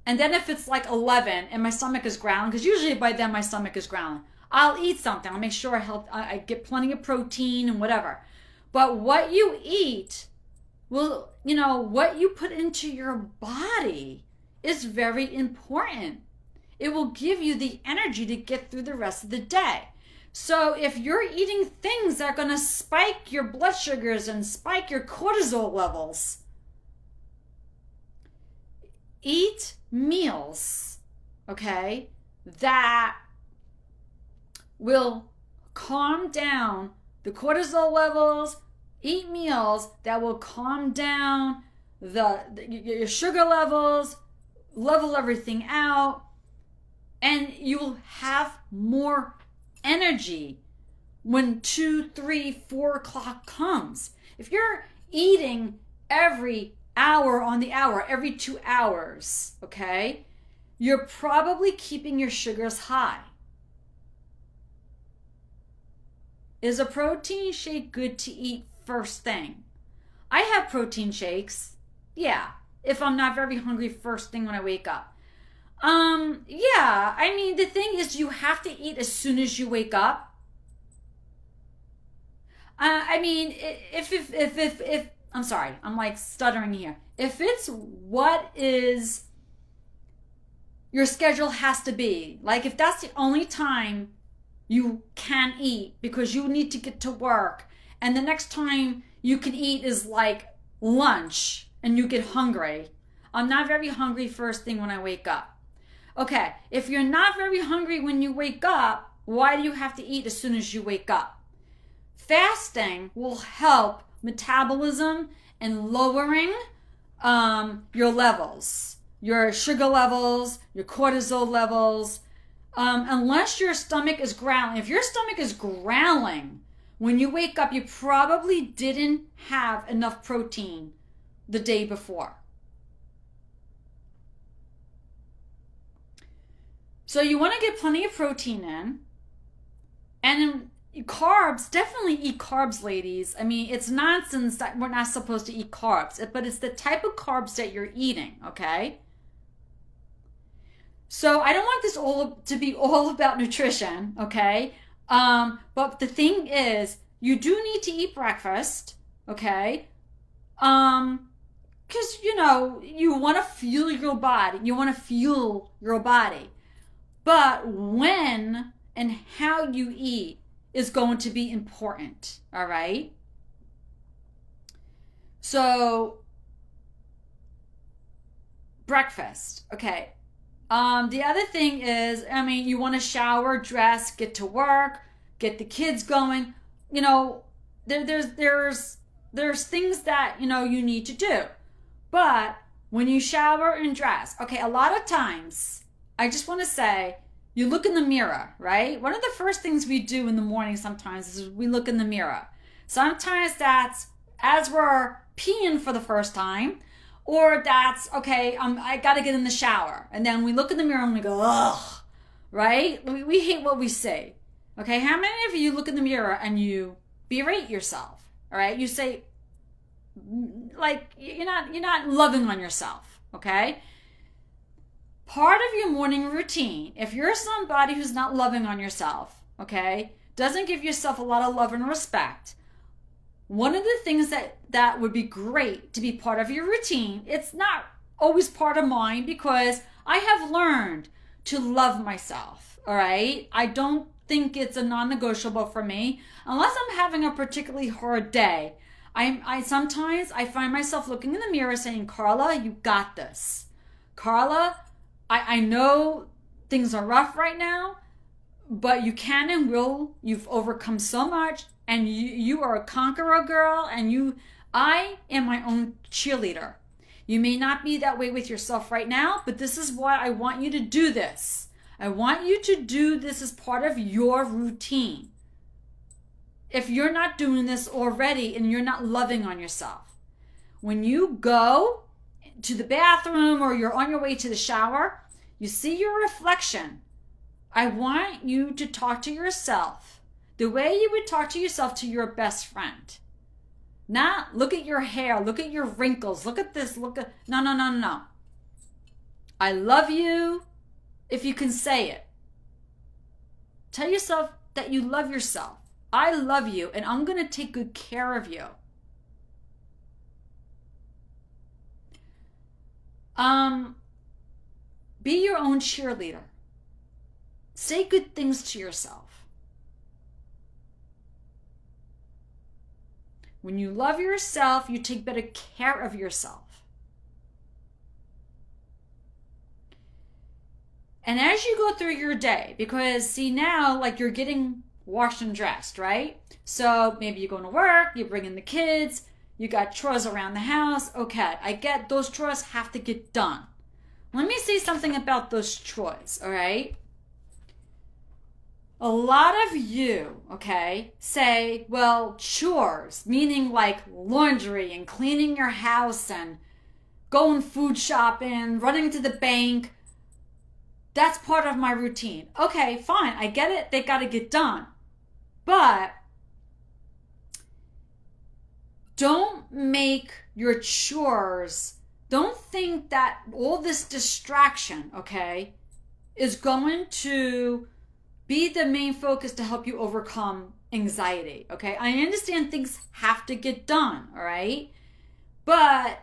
[SPEAKER 1] And then if it's like 11 and my stomach is growling, because usually by then my stomach is growling, I'll eat something. I'll make sure I get plenty of protein and whatever. But what you eat will, what you put into your body is very important. It will give you the energy to get through the rest of the day. So if you're eating things that are going to spike your blood sugars and spike your cortisol levels, eat meals, okay, that will calm down the cortisol levels. Eat meals that will calm down your sugar levels, level everything out, and you'll have more energy when 2, 3, 4 o'clock comes. If you're eating every hour on the hour, every 2 hours, okay, you're probably keeping your sugars high. Is a protein shake good to eat first thing? I have protein shakes, yeah, if I'm not very hungry first thing when I wake up. Yeah, I mean, the thing is you have to eat as soon as you wake up. I mean, if I'm sorry, I'm like stuttering here. If it's what is your schedule has to be, like if that's the only time you can eat because you need to get to work and the next time you can eat is like lunch and you get hungry. I'm not very hungry first thing when I wake up. Okay, if you're not very hungry when you wake up, why do you have to eat as soon as you wake up? Fasting will help metabolism and lowering your levels, your sugar levels, your cortisol levels, unless your stomach is growling. If your stomach is growling when you wake up, you probably didn't have enough protein the day before. So you want to get plenty of protein in. And carbs, definitely eat carbs, ladies. I mean, it's nonsense that we're not supposed to eat carbs, but it's the type of carbs that you're eating, okay? So I don't want this all to be all about nutrition, okay? But the thing is, you do need to eat breakfast, okay? Because, you want to fuel your body. You want to fuel your body. But when and how you eat is going to be important, all right? So, breakfast, okay. The other thing is, you want to shower, dress, get to work, get the kids going. There's things that, you need to do. But when you shower and dress, okay, a lot of times, I just want to say, you look in the mirror, right? One of the first things we do in the morning sometimes is we look in the mirror. Sometimes that's as we're peeing for the first time, or that's, okay, I got to get in the shower. And then we look in the mirror and we go, ugh, right? We hate what we see. Okay, how many of you look in the mirror and you berate yourself? All right. You say, like, you're not loving on yourself. Okay. Part of your morning routine, if you're somebody who's not loving on yourself, okay, doesn't give yourself a lot of love and respect, one of the things that would be great to be part of your routine, it's not always part of mine because I have learned to love myself, all right? I don't think it's a non-negotiable for me unless I'm having a particularly hard day. I sometimes I find myself looking in the mirror saying, Carla, you got this. Carla, I know things are rough right now, but you can and will. You've overcome so much, and you are a conqueror, girl, and I am my own cheerleader. You may not be that way with yourself right now, but this is why I want you to do this. I want you to do this as part of your routine. If you're not doing this already and you're not loving on yourself, when you go to the bathroom or you're on your way to the shower, you see your reflection. I want you to talk to yourself the way you would talk to yourself to your best friend. Not look at your hair, look at your wrinkles, look at this, no. I love you if you can say it. Tell yourself that you love yourself. I love you and I'm going to take good care of you. Be your own cheerleader. Say good things to yourself. When you love yourself, you take better care of yourself. And as you go through your day, because see now, like you're getting washed and dressed, right? So maybe you're going to work, you're bringing the kids, you got chores around the house. Okay, I get those chores have to get done. Let me say something about those chores, all right? A lot of you, okay, say, well, chores, meaning like laundry and cleaning your house and going food shopping, running to the bank, that's part of my routine. Okay, fine, I get it, they got to get done. But don't make your chores, don't think that all this distraction, okay, is going to be the main focus to help you overcome anxiety, okay? I understand things have to get done, all right? But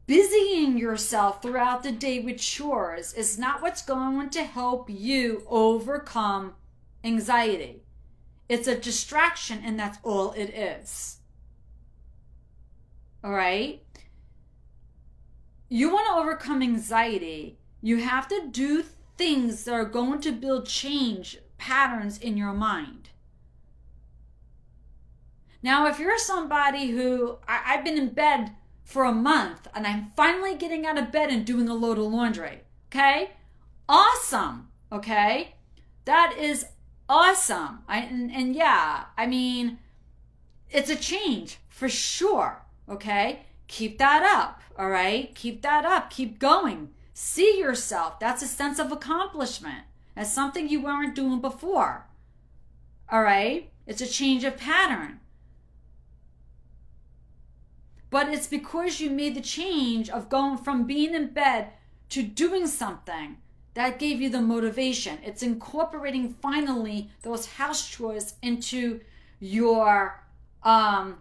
[SPEAKER 1] busying yourself throughout the day with chores is not what's going to help you overcome anxiety. It's a distraction, and that's all it is. All right? You want to overcome anxiety, you have to do things that are going to build change patterns in your mind. Now, if you're somebody who, I've been in bed for a month and I'm finally getting out of bed and doing a load of laundry, okay? Awesome, okay? That is awesome. Yeah, I mean, it's a change for sure, okay? Keep that up, all right? Keep that up, keep going. See yourself. That's a sense of accomplishment. That's something you weren't doing before. All right? It's a change of pattern. But it's because you made the change of going from being in bed to doing something that gave you the motivation. It's incorporating finally those house chores into your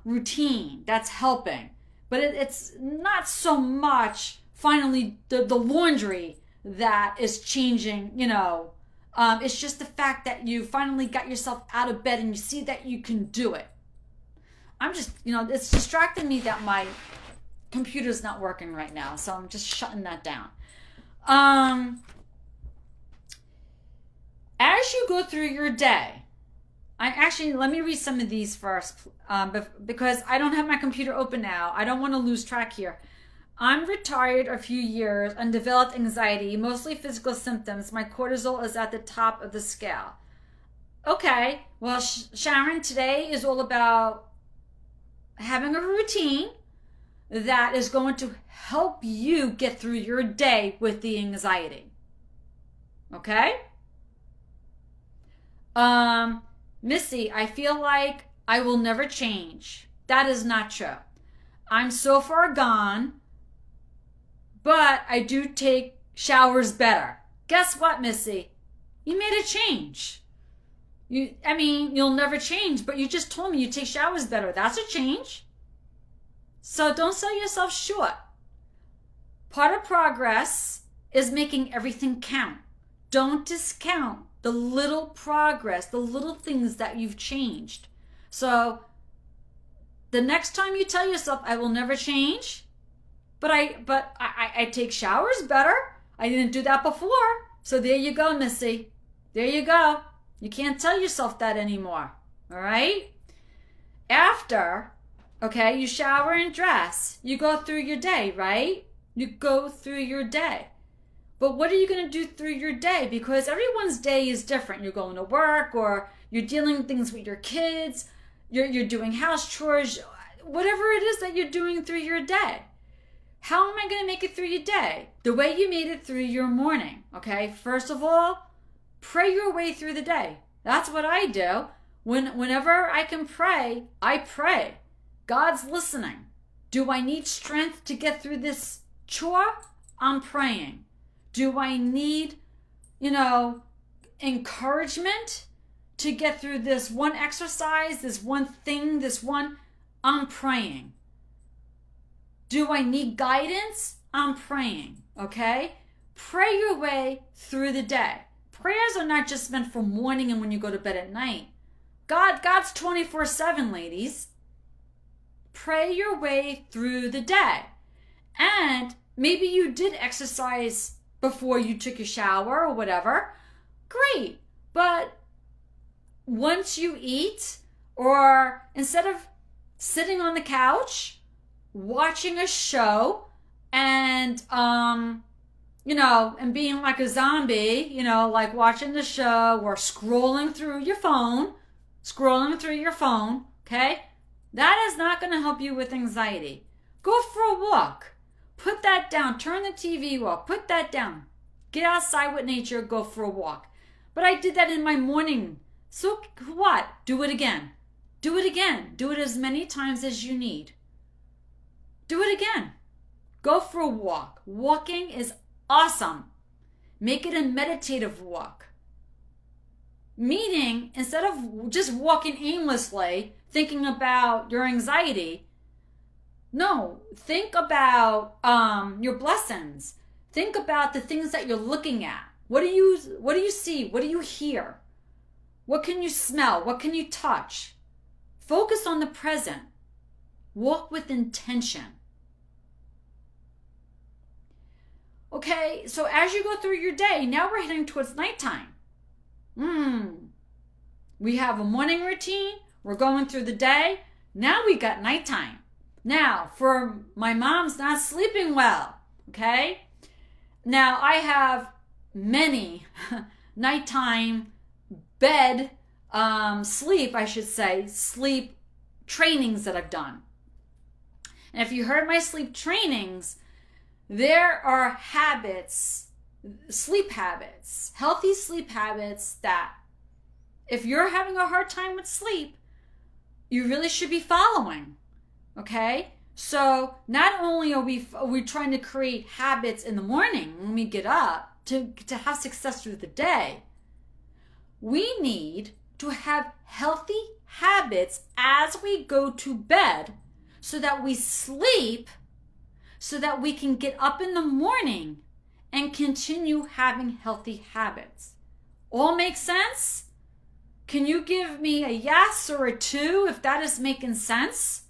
[SPEAKER 1] routine. That's helping. But it's not so much finally the laundry that is changing, it's just the fact that you finally got yourself out of bed and you see that you can do it. I'm just, it's distracting me that my computer's not working right now, so I'm just shutting that down. As you go through your day, let me read some of these first, because I don't have my computer open now. I don't want to lose track here. I'm retired a few years and developed anxiety, mostly physical symptoms. My cortisol is at the top of the scale. Okay, well, Sharon, today is all about having a routine that is going to help you get through your day with the anxiety. Okay? Missy, I feel like I will never change. That is not true. I'm so far gone, but I do take showers better. Guess what, Missy? You made a change. You'll never change, but you just told me you take showers better. That's a change. So don't sell yourself short. Part of progress is making everything count. Don't discount the little progress, the little things that you've changed. So the next time you tell yourself, I will never change, but I take showers better. I didn't do that before. So there you go, Missy. There you go. You can't tell yourself that anymore. All right? After, okay, you shower and dress. You go through your day, right? You go through your day. But what are you going to do through your day? Because everyone's day is different. You're going to work, or you're dealing with things with your kids. You're doing house chores. Whatever it is that you're doing through your day. How am I going to make it through your day? The way you made it through your morning, okay? First of all, pray your way through the day. That's what I do. Whenever I can pray, I pray. God's listening. Do I need strength to get through this chore? I'm praying. Do I need, encouragement to get through this one exercise, this one thing, I'm praying. Do I need guidance? I'm praying, okay? Pray your way through the day. Prayers are not just meant for morning and when you go to bed at night. God's 24/7, ladies. Pray your way through the day. And maybe you did exercise before you took a shower or whatever. Great. But once you eat, or instead of sitting on the couch, watching a show and, and being like a zombie, like watching the show or scrolling through your phone, okay? That is not going to help you with anxiety. Go for a walk. Put that down. Turn the TV off. Put that down. Get outside with nature. Go for a walk. But I did that in my morning. So what? Do it again. Do it again. Do it as many times as you need. Do it again. Go for a walk. Walking is awesome. Make it a meditative walk. Meaning, instead of just walking aimlessly, thinking about your anxiety, no, think about your blessings. Think about the things that you're looking at. What do you see? What do you hear? What can you smell? What can you touch? Focus on the present. Walk with intention. Okay, so as you go through your day, now we're heading towards nighttime. We have a morning routine. We're going through the day. Now we got nighttime. Now, for my mom's not sleeping well, okay? Now, I have many nighttime sleep trainings that I've done. And if you heard my sleep trainings, there are habits, sleep habits, healthy sleep habits that if you're having a hard time with sleep, you really should be following. Okay? So not only are we trying to create habits in the morning when we get up to have success through the day, we need to have healthy habits as we go to bed so that we sleep, so that we can get up in the morning and continue having healthy habits. All make sense? Can you give me a yes or a 2 if that is making sense?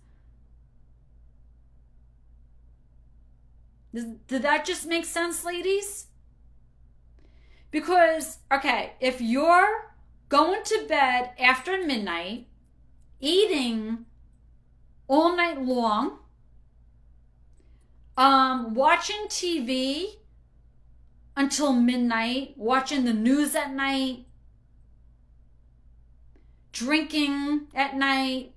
[SPEAKER 1] Did that just make sense, ladies? Because, okay, if you're going to bed after midnight, eating all night long, watching TV until midnight, watching the news at night, drinking at night,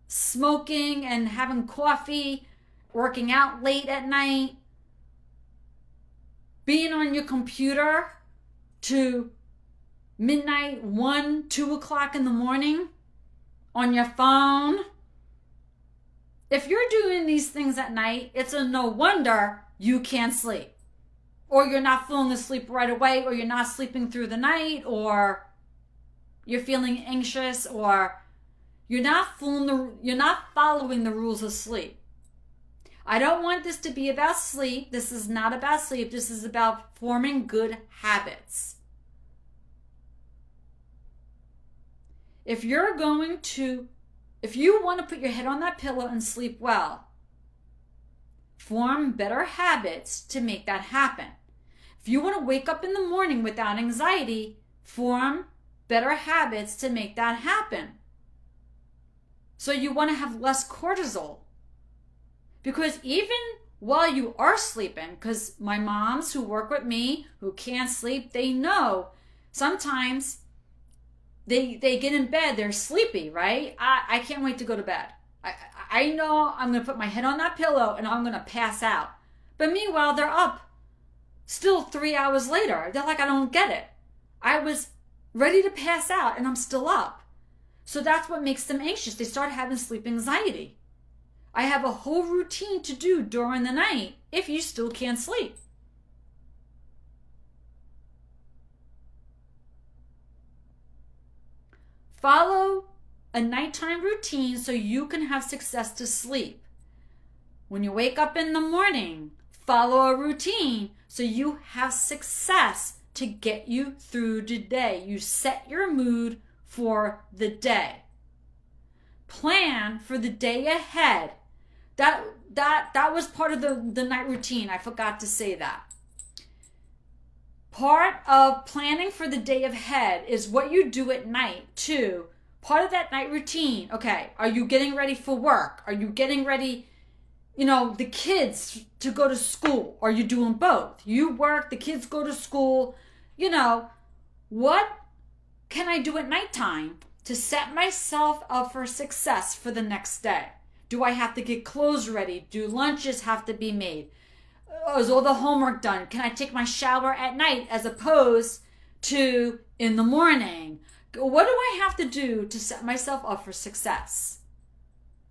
[SPEAKER 1] smoking and having coffee, working out late at night, being on your computer to midnight, 1, 2 o'clock in the morning, on your phone. If you're doing these things at night, it's a no wonder you can't sleep. Or you're not falling asleep right away, or you're not sleeping through the night, or you're feeling anxious, or you're not following the rules of sleep. I don't want this to be about sleep. This is not about sleep. This is about forming good habits. If you want to put your head on that pillow and sleep well, form better habits to make that happen. If you want to wake up in the morning without anxiety, form better habits to make that happen. So you want to have less cortisol. Because even while you are sleeping, because my moms who work with me, who can't sleep, they know sometimes they get in bed, they're sleepy, right? I can't wait to go to bed. I know I'm going to put my head on that pillow and I'm going to pass out. But meanwhile, they're up still 3 hours later. They're like, I don't get it. I was ready to pass out and I'm still up. So that's what makes them anxious. They start having sleep anxiety. I have a whole routine to do during the night if you still can't sleep. Follow a nighttime routine so you can have success to sleep. When you wake up in the morning, follow a routine so you have success to get you through the day. You set your mood for the day. Plan for the day ahead. That was part of the night routine. I forgot to say that. Part of planning for the day ahead is what you do at night too. Part of that night routine. Okay, are you getting ready for work? Are you getting ready, the kids to go to school? Are you doing both? You work, the kids go to school. What can I do at nighttime to set myself up for success for the next day? Do I have to get clothes ready? Do lunches have to be made? Is all the homework done? Can I take my shower at night as opposed to in the morning? What do I have to do to set myself up for success?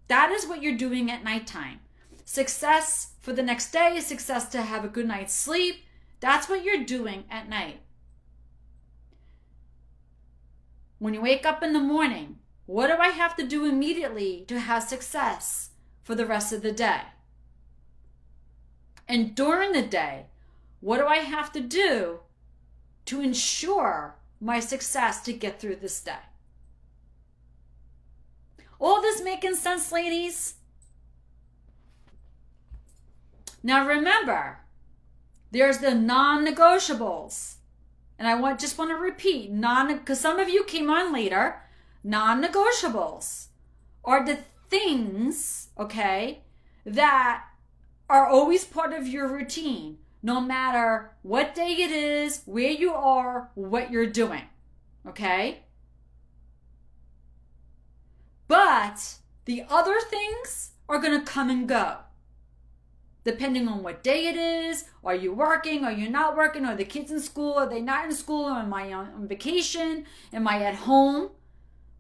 [SPEAKER 1] That is what you're doing at nighttime. Success for the next day, success to have a good night's sleep. That's what you're doing at night. When you wake up in the morning, what do I have to do immediately to have success for the rest of the day? And during the day, what do I have to do to ensure my success to get through this day? All this making sense, ladies? Now remember, there's the non-negotiables. And I just want to repeat, because some of you came on later, non-negotiables are the things, okay, that are always part of your routine, no matter what day it is, where you are, what you're doing, okay? But the other things are going to come and go, depending on what day it is. Are you working? Are you not working? Are the kids in school? Are they not in school? Or am I on vacation? Am I at home?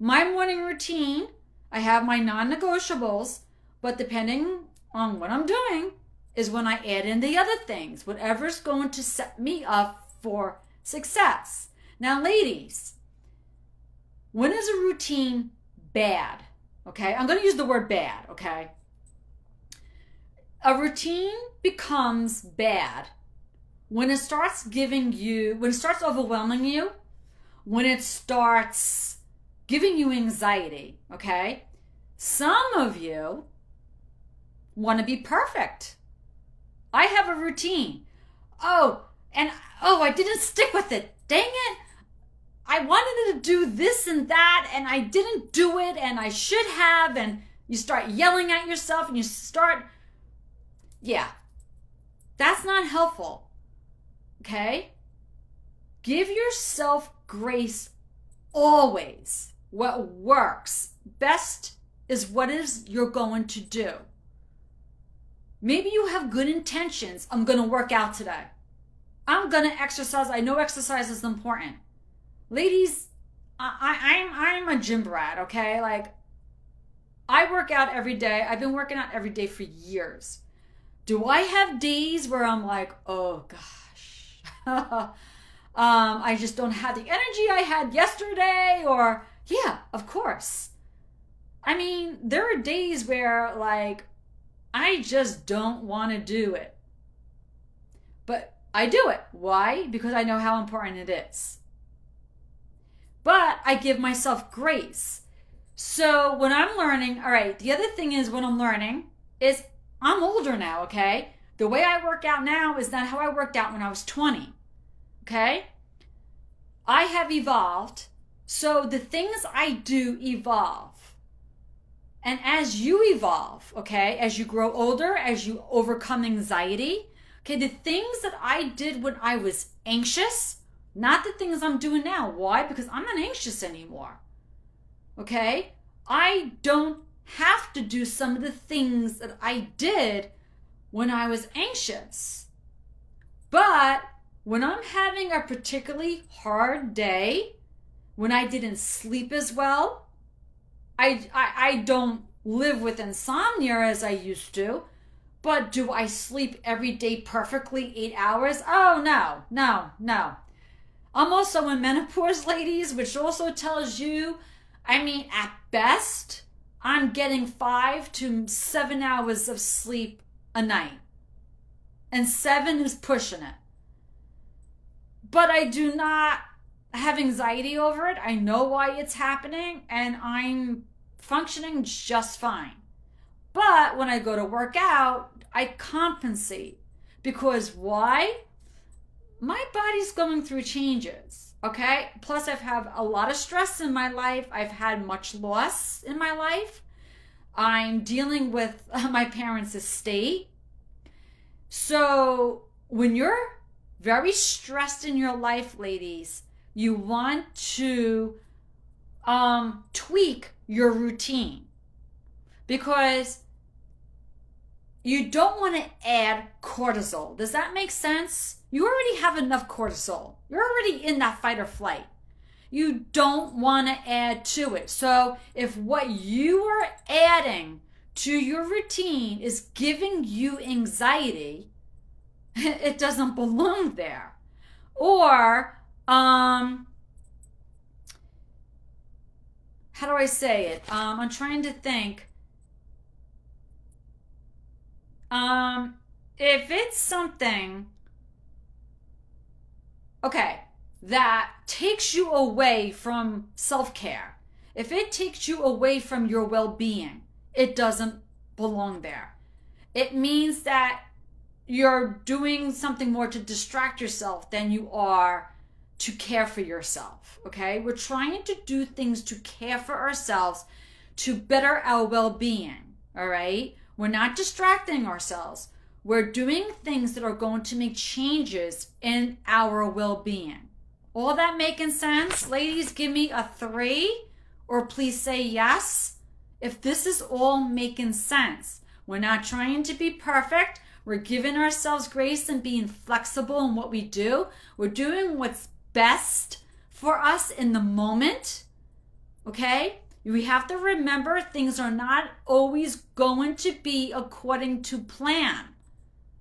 [SPEAKER 1] My morning routine, I have my non-negotiables, but depending on what I'm doing is when I add in the other things, whatever's going to set me up for success. Now, ladies, when is a routine bad? Okay, I'm going to use the word bad, okay? A routine becomes bad when it starts overwhelming you, when it starts giving you anxiety, okay? Some of you want to be perfect. I have a routine. I didn't stick with it. Dang it. I wanted to do this and that, and I didn't do it, and I should have, and you start yelling at yourself, and you start... Yeah. That's not helpful. Okay? Give yourself grace always. What works best is what you're going to do. Maybe you have good intentions. I'm going to work out today. I'm going to exercise. I know exercise is important. Ladies, I'm a gym brat, okay? Like, I work out every day. I've been working out every day for years. Do I have days where I'm like, oh gosh, I just don't have the energy I had yesterday? Or, yeah, of course. I mean, there are days where, like, I just don't want to do it. But I do it. Why? Because I know how important it is. But I give myself grace. So when I'm learning, all right, the other thing is when I'm learning is I'm older now, okay? The way I work out now is not how I worked out when I was 20, okay? I have evolved, so the things I do evolve. And as you evolve, okay, as you grow older, as you overcome anxiety, okay, the things that I did when I was anxious, not the things I'm doing now. Why? Because I'm not anxious anymore, okay? I don't have to do some of the things that I did when I was anxious. But when I'm having a particularly hard day, when I didn't sleep as well, I don't live with insomnia as I used to, but do I sleep every day perfectly 8 hours? Oh, no. I'm also in menopause, ladies, which also tells you, I mean, at best, I'm getting 5 to 7 hours of sleep a night. And 7 is pushing it. But I do not have anxiety over it. I know why it's happening, and I'm functioning just fine. But when I go to work out, I compensate. Because why? My body's going through changes, okay? Plus, I've had a lot of stress in my life. I've had much loss in my life. I'm dealing with my parents' estate. So when you're very stressed in your life, ladies, you want to tweak your routine, because you don't want to add cortisol. Does that make sense? You already have enough cortisol. You're already in that fight or flight. You don't want to add to it. So if what you are adding to your routine is giving you anxiety, it doesn't belong there. Or, how do I say it? I'm trying to think. If it's something, okay, that takes you away from self-care, if it takes you away from your well-being, it doesn't belong there. It means that you're doing something more to distract yourself than you are to care for yourself, okay? We're trying to do things to care for ourselves, to better our well-being, all right? We're not distracting ourselves. We're doing things that are going to make changes in our well-being. All that making sense? Ladies, give me a 3, or please say yes if this is all making sense. We're not trying to be perfect. We're giving ourselves grace and being flexible in what we do. We're doing what's best for us in the moment, okay? We have to remember things are not always going to be according to plan,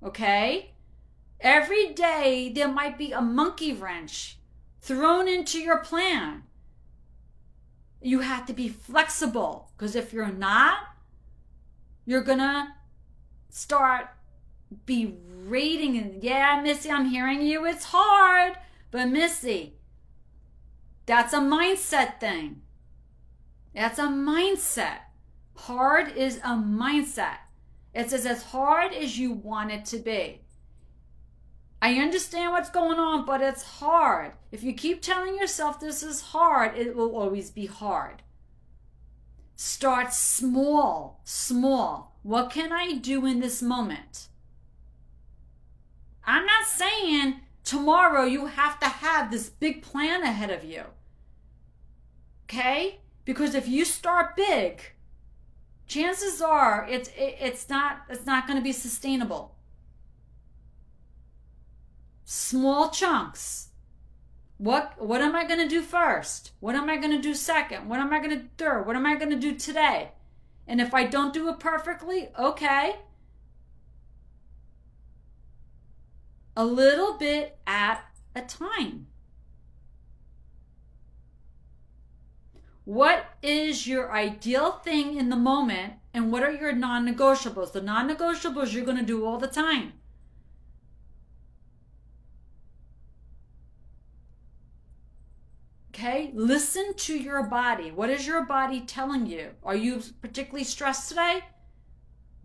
[SPEAKER 1] okay? Every day there might be a monkey wrench thrown into your plan. You have to be flexible, because if you're not, you're gonna start berating and, yeah, Missy, I'm hearing you, it's hard. But Missy, that's a mindset thing. That's a mindset. Hard is a mindset. It's as hard as you want it to be. I understand what's going on, but it's hard. If you keep telling yourself this is hard, it will always be hard. Start small, small. What can I do in this moment? I'm not saying tomorrow you have to have this big plan ahead of you. Okay? Because if you start big, chances are it's not going to be sustainable. Small chunks. What am I going to do first? What am I going to do second? What am I going to do third? What am I going to do today? And if I don't do it perfectly, okay. A little bit at a time. What is your ideal thing in the moment, and what are your non-negotiables? The non-negotiables you're going to do all the time. Okay, listen to your body. What is your body telling you? Are you particularly stressed today?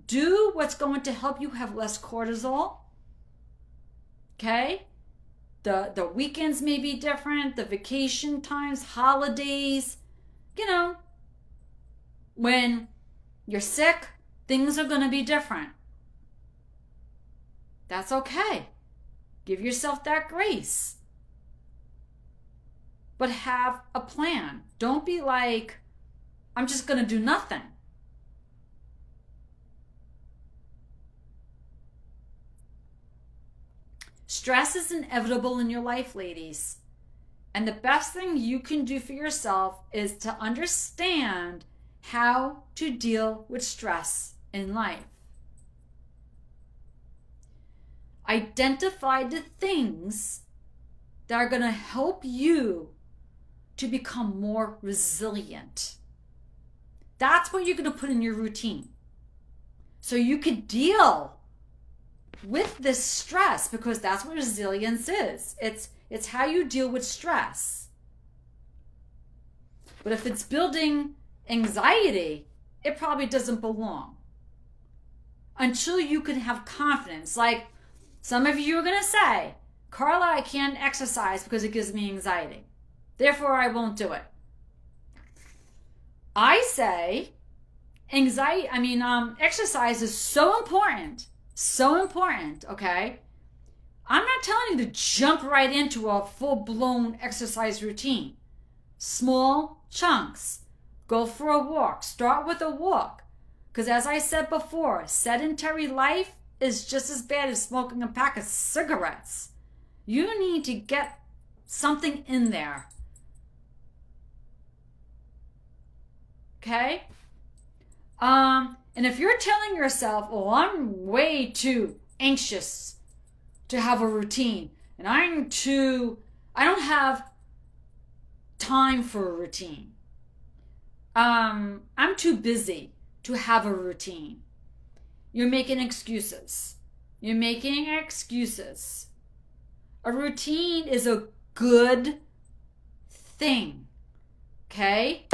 [SPEAKER 1] Do what's going to help you have less cortisol. Okay, the weekends may be different, the vacation times, holidays. You know, when you're sick, things are going to be different. That's okay. Give yourself that grace. But have a plan. Don't be like, I'm just going to do nothing. Stress is inevitable in your life, ladies. And the best thing you can do for yourself is to understand how to deal with stress in life. Identify the things that are going to help you to become more resilient. That's what you're going to put in your routine. So you could deal with this stress, because that's what resilience is. It's how you deal with stress. But if it's building anxiety, it probably doesn't belong. Until you can have confidence. Like some of you are going to say, Carla, I can't exercise because it gives me anxiety. Therefore, I won't do it. I say exercise is so important. So important, okay? I'm not telling you to jump right into a full-blown exercise routine. Small chunks. Go for a walk. Start with a walk. Because as I said before, sedentary life is just as bad as smoking a pack of cigarettes. You need to get something in there. Okay? And if you're telling yourself, oh, I'm way too anxious to have a routine, and I don't have time for a routine. I'm too busy to have a routine. You're making excuses. You're making excuses. A routine is a good thing. Okay?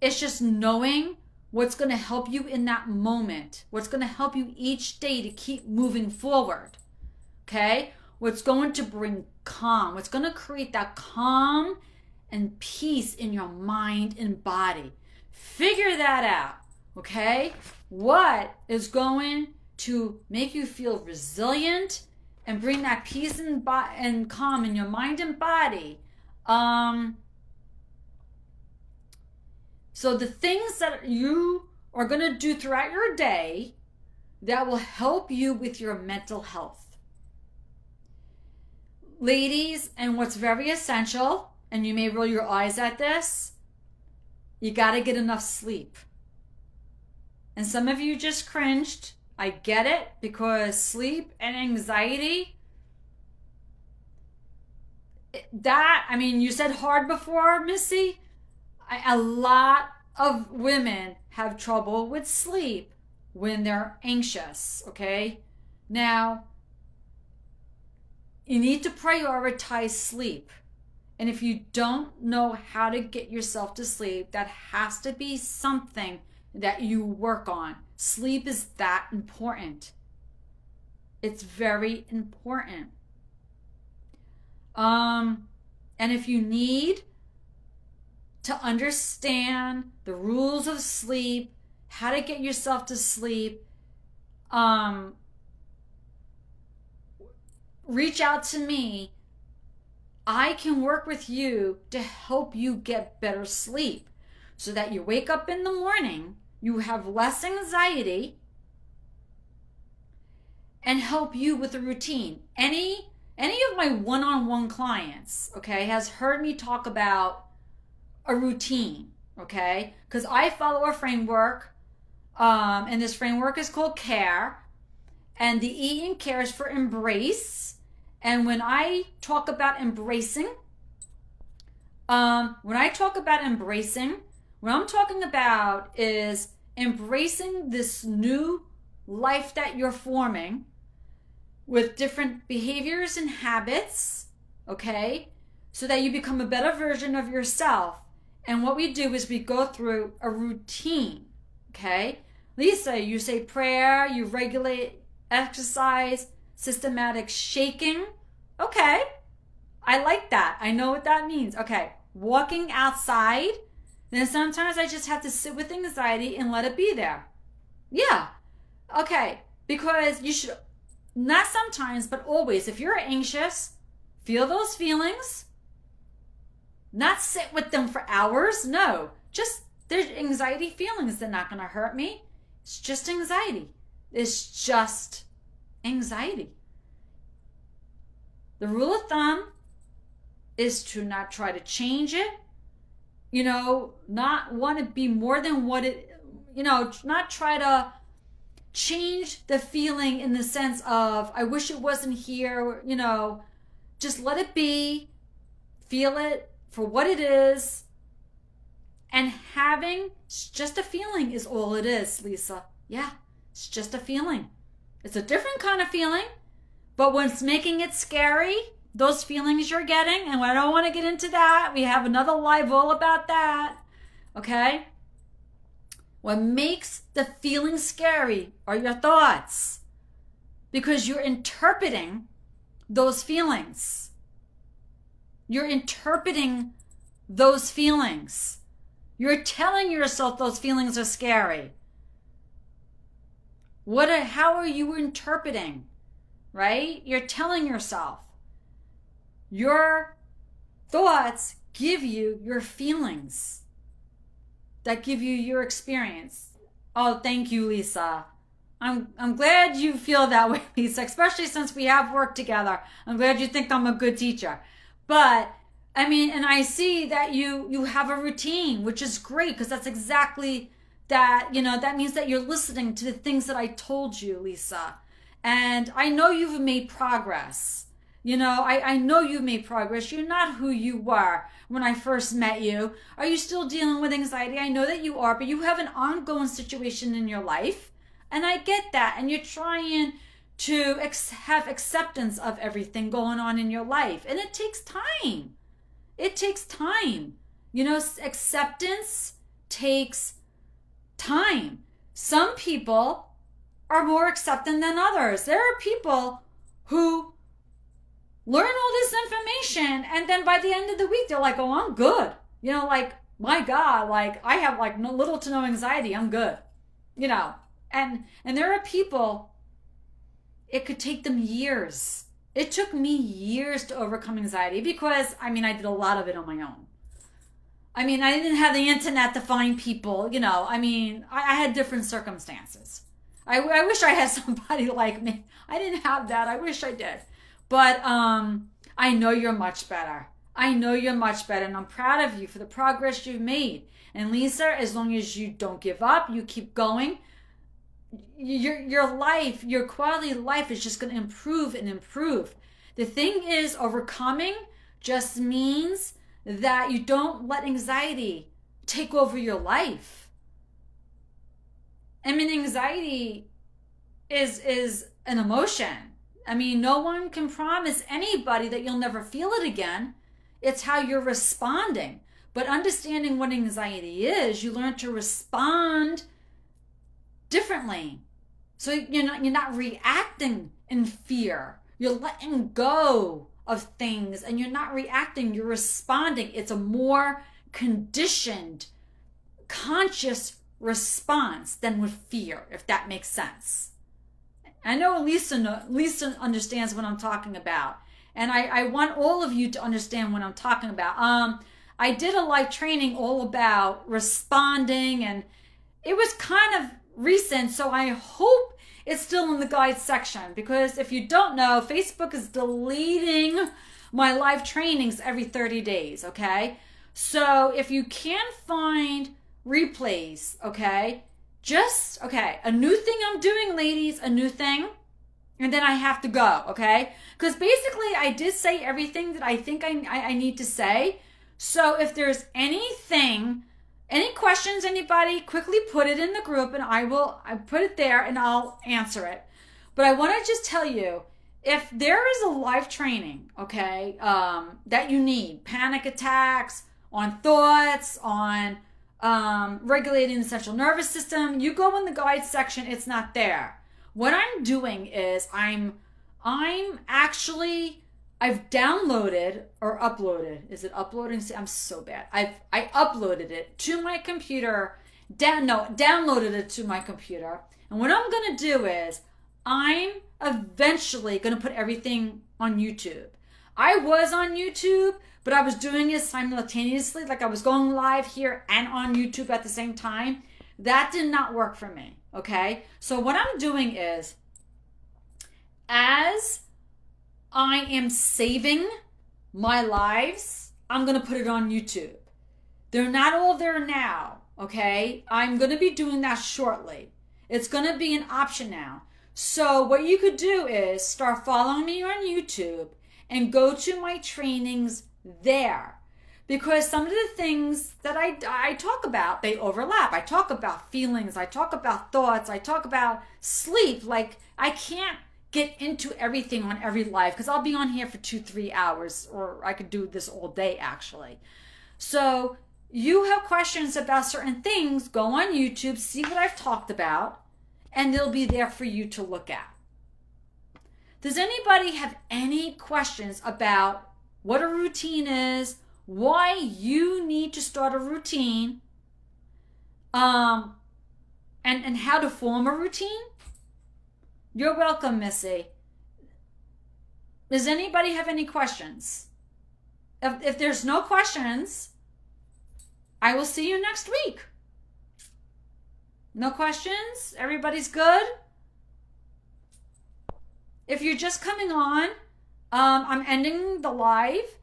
[SPEAKER 1] It's just knowing what's going to help you in that moment. What's going to help you each day to keep moving forward. Okay? What's going to bring calm. What's going to create that calm and peace in your mind and body. Figure that out. Okay? What is going to make you feel resilient and bring that peace and calm in your mind and body? So the things that you are going to do throughout your day that will help you with your mental health. Ladies, and what's very essential, and you may roll your eyes at this, you got to get enough sleep. And some of you just cringed. I get it, because sleep and anxiety, you said hard before, Missy. A lot of women have trouble with sleep when they're anxious, okay? Now, you need to prioritize sleep. And if you don't know how to get yourself to sleep, that has to be something that you work on. Sleep is that important. It's very important. And if you need to understand the rules of sleep, how to get yourself to sleep, reach out to me. I can work with you to help you get better sleep so that you wake up in the morning, you have less anxiety, and help you with a routine. Any of my one-on-one clients, okay, has heard me talk about a routine, okay? Because I follow a framework, and this framework is called CARE, and the E in CARE is for embrace. And when I talk about embracing, what I'm talking about is embracing this new life that you're forming with different behaviors and habits, okay? So that you become a better version of yourself. And what we do is we go through a routine, okay? Lisa, you say prayer, you regulate exercise, systematic shaking. Okay, I like that. I know what that means. Okay, walking outside. Then sometimes I just have to sit with anxiety and let it be there. Yeah, okay, because you should, not sometimes, but always, if you're anxious, feel those feelings. Not sit with them for hours. No, just, there's anxiety feelings. They're not going to hurt me. It's just anxiety. It's just anxiety. The rule of thumb is to not try to change it, not want to be more than what it, not try to change the feeling in the sense of, I wish it wasn't here, just let it be, feel it for what it is, and having just a feeling is all it is, Lisa. Yeah, it's just a feeling. It's a different kind of feeling, but what's making it scary, those feelings you're getting, and I don't want to get into that. We have another live all about that, okay? What makes the feeling scary are your thoughts, because you're interpreting those feelings. You're interpreting those feelings. You're telling yourself those feelings are scary. How are you interpreting, right? You're telling yourself. Your thoughts give you your feelings that give you your experience. Oh, thank you, Lisa. I'm glad you feel that way, Lisa, especially since we have worked together. I'm glad you think I'm a good teacher. But and I see that you have a routine, which is great, because that's exactly that, that means that you're listening to the things that I told you, Lisa. And I know you've made progress. I know you've made progress. You're not who you were when I first met you. Are you still dealing with anxiety? I know that you are, but you have an ongoing situation in your life. And I get that. And you're trying to have acceptance of everything going on in your life. And it takes time. It takes time. Acceptance takes time. Some people are more accepting than others. There are people who learn all this information, and then by the end of the week, they're like, oh, I'm good. My God, I have little to no anxiety. I'm good. And there are people, it could take them years. It took me years to overcome anxiety because, I did a lot of it on my own. I didn't have the internet to find people, I had different circumstances. I wish I had somebody like me. I didn't have that. I wish I did. But I know you're much better. I know you're much better, and I'm proud of you for the progress you've made. And Lisa, as long as you don't give up, you keep going, your life, your quality of life is just going to improve and improve. The thing is, overcoming just means that you don't let anxiety take over your life. Anxiety is an emotion. No one can promise anybody that you'll never feel it again. It's how you're responding. But understanding what anxiety is, you learn to respond differently. So you're not reacting in fear. You're letting go of things and you're not reacting, you're responding. It's a more conditioned, conscious response than with fear, if that makes sense. I know Lisa understands what I'm talking about. And I want all of you to understand what I'm talking about. I did a live training all about responding, and it was kind of recent, so I hope it's still in the guide section, because if you don't know, Facebook is deleting my live trainings every 30 days, okay? So if you can't find replays, okay, a new thing I'm doing, ladies, a new thing, and then I have to go, okay? Because basically I did say everything that I think I need to say. So if there's anything, any questions, anybody, quickly put it in the group and I put it there and I'll answer it. But I want to just tell you, if there is a live training, okay, that you need, panic attacks, on thoughts, on regulating the central nervous system, you go in the guide section, it's not there. What I'm doing is I've downloaded or uploaded. Is it uploading? I'm so bad. I uploaded it to my computer. Downloaded it to my computer. And what I'm going to do is I'm eventually going to put everything on YouTube. I was on YouTube, but I was doing it simultaneously. Like I was going live here and on YouTube at the same time. That did not work for me. Okay. So what I'm doing is, as I am saving my lives, I'm going to put it on YouTube. They're not all there now. Okay. I'm going to be doing that shortly. It's going to be an option now. So what you could do is start following me on YouTube and go to my trainings there. Because some of the things that I talk about, they overlap. I talk about feelings. I talk about thoughts. I talk about sleep. Like, I can't get into everything on every live because I'll be on here for 2-3 hours, or I could do this all day, actually. So you have questions about certain things, go on YouTube, see what I've talked about, and they'll be there for you to look at. Does anybody have any questions about what a routine is, why you need to start a routine, and how to form a routine? You're welcome, Missy. Does anybody have any questions? If there's no questions, I will see you next week. No questions? Everybody's good? If you're just coming on, I'm ending the live,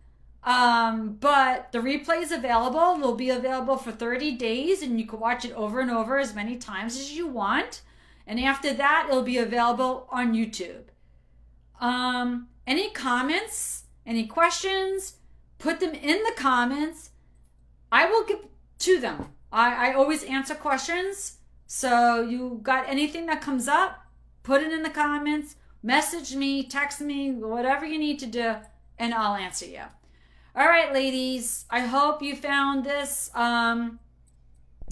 [SPEAKER 1] but the replay is available. It'll be available for 30 days, and you can watch it over and over as many times as you want. And after that, it'll be available on YouTube. Any comments, any questions, put them in the comments. I will get to them. I always answer questions. So you got anything that comes up, put it in the comments, message me, text me, whatever you need to do, and I'll answer you. All right, ladies, I hope you found this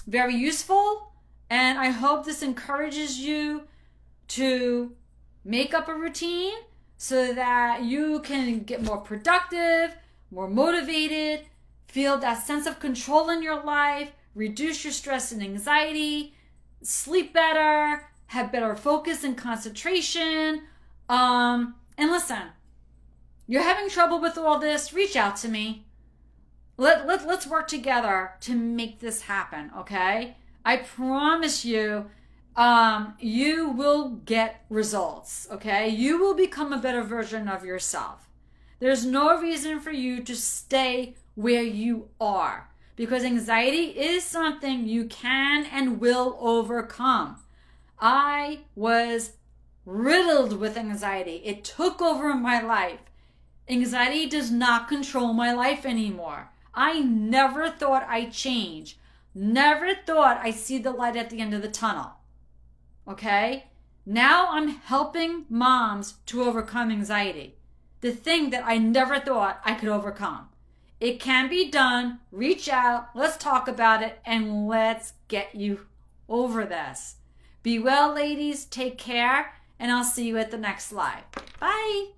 [SPEAKER 1] very useful, and I hope this encourages you to make up a routine so that you can get more productive, more motivated, feel that sense of control in your life, reduce your stress and anxiety, sleep better, have better focus and concentration. And listen, you're having trouble with all this, reach out to me. Let's work together to make this happen, okay? I promise you, you will get results, okay? You will become a better version of yourself. There's no reason for you to stay where you are, because anxiety is something you can and will overcome. I was riddled with anxiety. It took over my life. Anxiety does not control my life anymore. I never thought I'd change. Never thought I'd see the light at the end of the tunnel. Okay? Now I'm helping moms to overcome anxiety. The thing that I never thought I could overcome. It can be done. Reach out. Let's talk about it. And let's get you over this. Be well, ladies. Take care. And I'll see you at the next live. Bye.